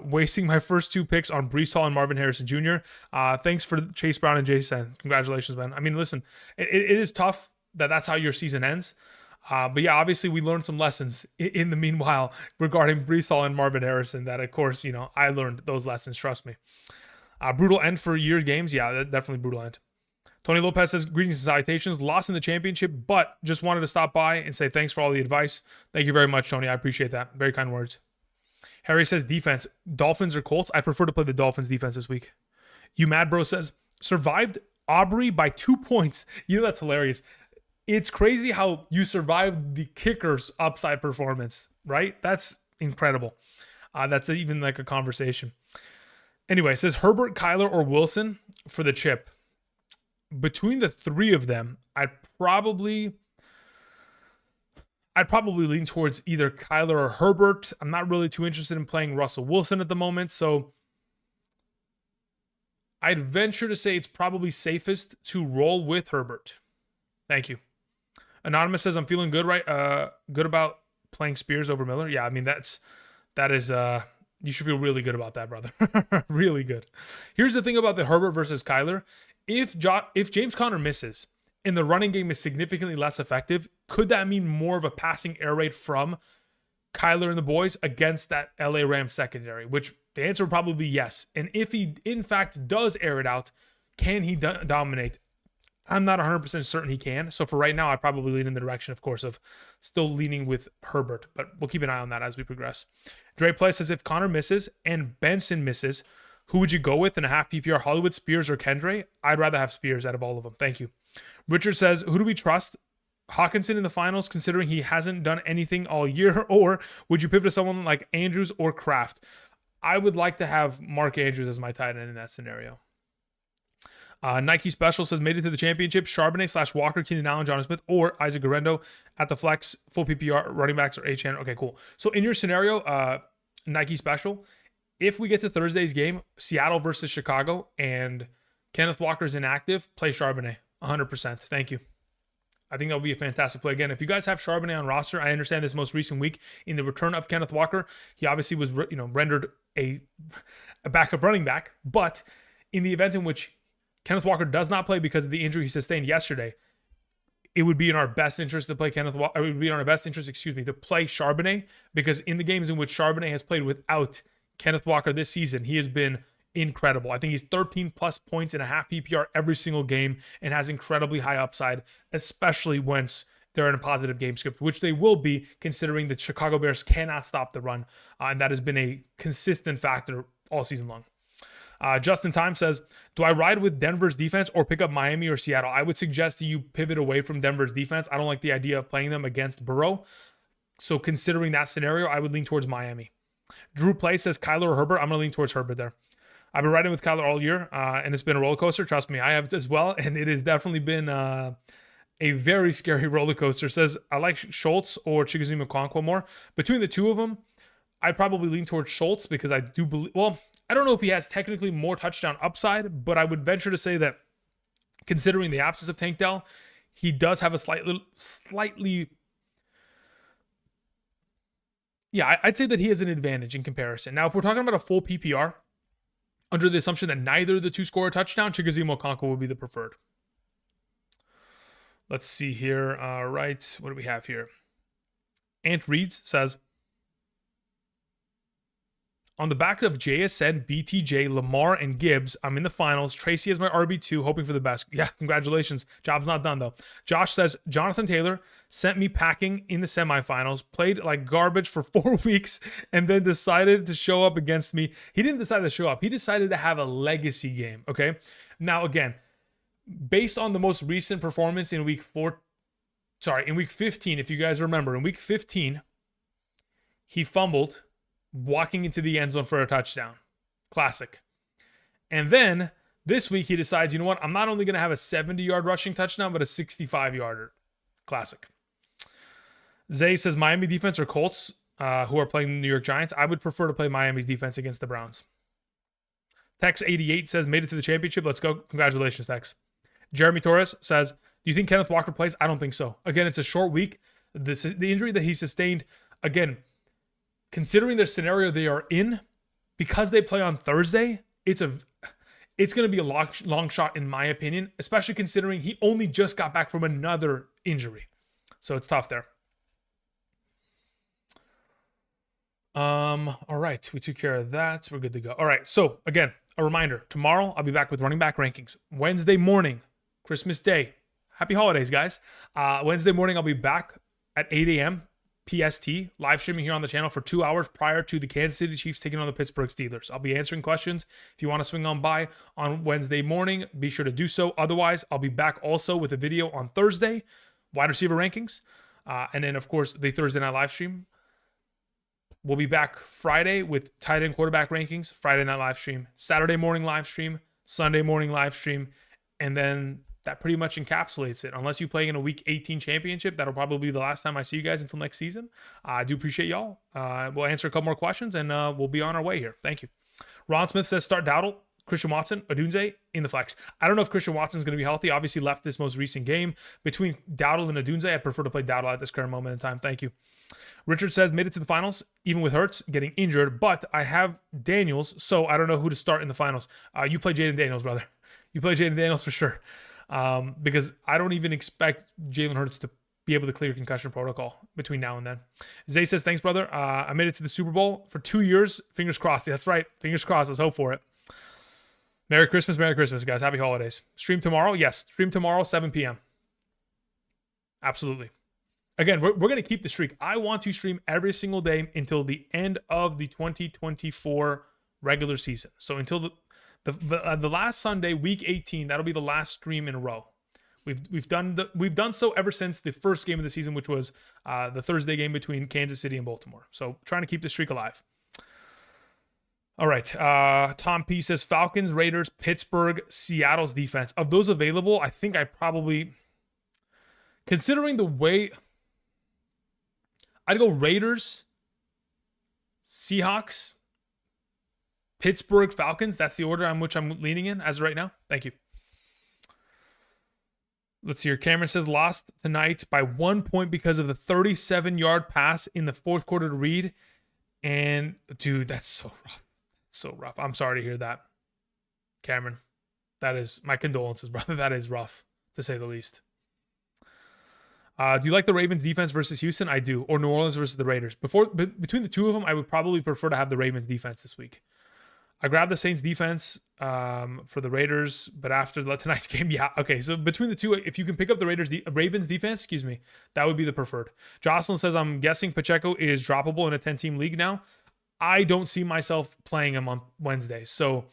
A: wasting my first 2 picks on Breece Hall and Marvin Harrison Jr. Thanks for Chase Brown and Jason. Congratulations, man. I mean, listen, it is tough that's how your season ends. But yeah, obviously we learned some lessons in the meanwhile regarding Breece Hall and Marvin Harrison that, of course, I learned those lessons, trust me. Brutal end for year games. Yeah, definitely brutal end. Tony Lopez says, greetings and salutations. Lost in the championship, but just wanted to stop by and say thanks for all the advice. Thank you very much, Tony. I appreciate that. Very kind words. Harry says, defense. Dolphins or Colts? I prefer to play the Dolphins defense this week. You Mad Bro says, survived Aubrey by 2 points. That's hilarious. It's crazy how you survived the kicker's upside performance, right? That's incredible. That's even like a conversation. Anyway, it says Herbert, Kyler, or Wilson for the chip. Between the 3 of them, I'd probably lean towards either Kyler or Herbert. I'm not really too interested in playing Russell Wilson at the moment, so I'd venture to say it's probably safest to roll with Herbert. Thank you. Anonymous says, I'm feeling good, right? Good about playing Spears over Miller. Yeah, I mean, that is you should feel really good about that, brother. Really good. Here's the thing about the Herbert versus Kyler. If James Conner misses and the running game is significantly less effective, could that mean more of a passing air raid from Kyler and the boys against that LA Rams secondary? Which the answer would probably be yes. And if he in fact does air it out, can he dominate? I'm not 100% certain he can. So for right now, I probably lean in the direction, of course, of still leaning with Herbert. But we'll keep an eye on that as we progress. Dre Play says, if Connor misses and Benson misses, Who would you go with in a half PPR, Hollywood, Spears, or Kendre? I'd rather have Spears out of all of them. Thank you. Richard says, who do we trust? Hawkinson in the finals, considering he hasn't done anything all year, or would you pivot to someone like Andrews or Kraft? I would like to have Mark Andrews as my tight end in that scenario. Nike Special says, made it to the championship. Charbonnet / Walker, Keenan Allen, Jonathan Smith, or Isaac Guerrero at the flex, full PPR, running backs, or HN. Okay, cool. So in your scenario, Nike Special, if we get to Thursday's game, Seattle versus Chicago, and Kenneth Walker is inactive, play Charbonnet, 100%. Thank you. I think that'll be a fantastic play. Again, if you guys have Charbonnet on roster, I understand this most recent week in the return of Kenneth Walker, he obviously was rendered a backup running back. But in the event in which Kenneth Walker does not play because of the injury he sustained yesterday, it would be in our best interest to play Kenneth Walker. It would be in our best interest, to play Charbonnet, because in the games in which Charbonnet has played without Kenneth Walker this season, he has been incredible. I think he's 13 plus points in a half PPR every single game and has incredibly high upside, especially once they're in a positive game script, which they will be, considering the Chicago Bears cannot stop the run. And that has been a consistent factor all season long. Justin Time says, do I ride with Denver's defense or pick up Miami or Seattle? I would suggest that you pivot away from Denver's defense. I don't like the idea of playing them against Burrow. So considering that scenario, I would lean towards Miami. Drew Play says, Kyler or Herbert? I'm going to lean towards Herbert there. I've been riding with Kyler all year, and it's been a roller coaster. Trust me, I have as well, and it has definitely been a very scary roller coaster. Says, I like Schultz or Chigozie Okonkwo more. Between the two of them, I'd probably lean towards Schultz, because I do believe, well, I don't know if he has technically more touchdown upside, but I would venture to say that considering the absence of Tank Dell, he does have a slightly, yeah, I'd say that he has an advantage in comparison. Now, if we're talking about a full PPR, under the assumption that neither of the two score a touchdown, Chigozie Okonkwo would be the preferred. Let's see here. Right, what do we have here? Ant Reeds says, on the back of JSN, BTJ, Lamar, and Gibbs, I'm in the finals. Tracy is my RB2, hoping for the best. Yeah, congratulations. Job's not done, though. Josh says, Jonathan Taylor sent me packing in the semifinals, played like garbage for 4 weeks, and then decided to show up against me. He didn't decide to show up. He decided to have a legacy game, okay? Now, again, based on the most recent performance in week 15, if you guys remember, in week 15, he fumbled walking into the end zone for a touchdown. Classic. And then this week he decides, you know what? I'm not only going to have a 70-yard rushing touchdown, but a 65-yarder. Classic. Zay says Miami defense or Colts, who are playing the New York Giants. I would prefer to play Miami's defense against the Browns. Tex88 says, made it to the championship. Let's go. Congratulations, Tex. Jeremy Torres says, do you think Kenneth Walker plays? I don't think so. Again, it's a short week. The injury that he sustained, again, considering their scenario they are in, because they play on Thursday, it's going to be a long shot in my opinion, especially considering he only just got back from another injury. So it's tough there. All right, we took care of that. We're good to go. All right, so again, a reminder, tomorrow I'll be back with running back rankings. Wednesday morning, Christmas Day. Happy holidays, guys. Wednesday morning, I'll be back at 8 a.m. PST, live streaming here on the channel for 2 hours prior to the Kansas City Chiefs taking on the Pittsburgh Steelers. I'll be answering questions. If you want to swing on by on Wednesday morning, be sure to do so. Otherwise, I'll be back also with a video on Thursday, wide receiver rankings. And then, of course, the Thursday night live stream. We'll be back Friday with tight end quarterback rankings, Friday night live stream, Saturday morning live stream, Sunday morning live stream, and then that pretty much encapsulates it. Unless you play in a Week 18 championship, that'll probably be the last time I see you guys until next season. I do appreciate y'all. We'll answer a couple more questions, and we'll be on our way here. Thank you. Ron Smith says, start Dowdle, Christian Watson, Odunze in the flex. I don't know if Christian Watson's going to be healthy. Obviously left this most recent game. Between Dowdle and Odunze, I'd prefer to play Dowdle at this current moment in time. Thank you. Richard says, made it to the finals, even with Hurts getting injured, but I have Daniels, so I don't know who to start in the finals. You play Jaden Daniels, brother. You play Jaden Daniels for sure. Because I don't even expect Jalen Hurts to be able to clear concussion protocol between now and then. Zay says, thanks, brother. I made it to the Super Bowl for 2 years. Fingers crossed. That's right. Fingers crossed. Let's hope for it. Merry Christmas, guys. Happy holidays. Stream tomorrow? Yes. Stream tomorrow, 7 p.m. Absolutely. Again, we're going to keep the streak. I want to stream every single day until the end of the 2024 regular season. So until the last Sunday, week 18, that'll be the last stream in a row. We've done so ever since the first game of the season, which was the Thursday game between Kansas City and Baltimore. So trying to keep the streak alive. All right. Tom P says Falcons, Raiders, Pittsburgh, Seattle's defense. Of those available, I think I probably, considering the way, I'd go Raiders, Seahawks, Pittsburgh, Falcons. That's the order on which I'm leaning in as of right now. Thank you. Let's see here. Cameron says lost tonight by 1 point because of the 37-yard pass in the fourth quarter to Reed. And dude, that's so rough. So rough. I'm sorry to hear that, Cameron. That is my condolences, brother. That is rough, to say the least. Do you like the Ravens defense versus Houston? I do. Or New Orleans versus the Raiders. Between the two of them, I would probably prefer to have the Ravens defense this week. I grabbed the Saints defense for the Raiders, but after tonight's game, yeah. Okay, so between the two, if you can pick up the Ravens defense, that would be the preferred. Jocelyn says, I'm guessing Pacheco is droppable in a 10-team league now. I don't see myself playing him on Wednesday. So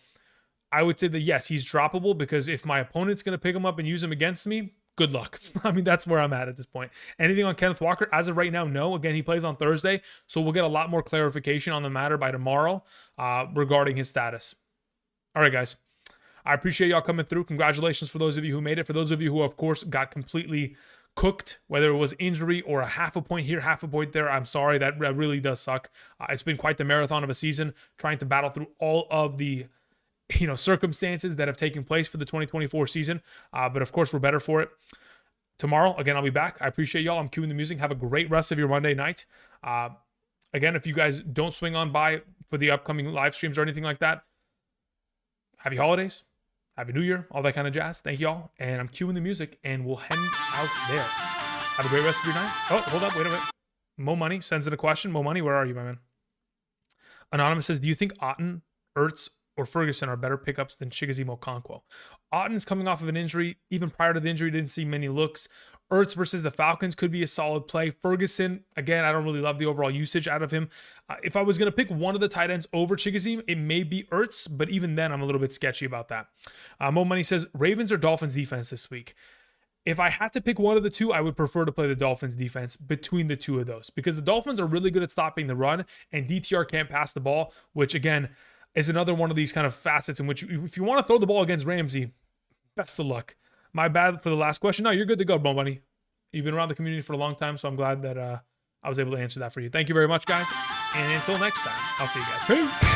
A: I would say that, yes, he's droppable because if my opponent's going to pick him up and use him against me, good luck. I mean, that's where I'm at this point. Anything on Kenneth Walker? As of right now, no. Again, he plays on Thursday, so we'll get a lot more clarification on the matter by tomorrow regarding his status. All right, guys. I appreciate y'all coming through. Congratulations for those of you who made it. For those of you who, of course, got completely cooked, whether it was injury or a half a point here, half a point there, I'm sorry. That really does suck. It's been quite the marathon of a season, trying to battle through all of the circumstances that have taken place for the 2024 season. But of course, we're better for it. Tomorrow, again, I'll be back. I appreciate y'all. I'm cueing the music. Have a great rest of your Monday night. Again, if you guys don't swing on by for the upcoming live streams or anything like that, happy holidays. Happy New Year, all that kind of jazz. Thank y'all. And I'm cueing the music, and we'll head out there. Have a great rest of your night. Oh, hold up. Wait a minute. Mo Money sends in a question. Mo Money, where are you, my man? Anonymous says, do you think Otten, Ertz, or Ferguson are better pickups than Chigoziem Okonkwo? Otten's coming off of an injury. Even prior to the injury, didn't see many looks. Ertz versus the Falcons could be a solid play. Ferguson, again, I don't really love the overall usage out of him. If I was going to pick one of the tight ends over Chigoziem, it may be Ertz, but even then, I'm a little bit sketchy about that. Mo Money says, Ravens or Dolphins defense this week? If I had to pick one of the two, I would prefer to play the Dolphins defense between the two of those because the Dolphins are really good at stopping the run, and DTR can't pass the ball, which, again, is another one of these kind of facets in which if you want to throw the ball against Ramsey, best of luck. My bad for the last question. No, you're good to go, Mo Money. You've been around the community for a long time, so I'm glad that I was able to answer that for you. Thank you very much, guys. And until next time, I'll see you guys. Peace.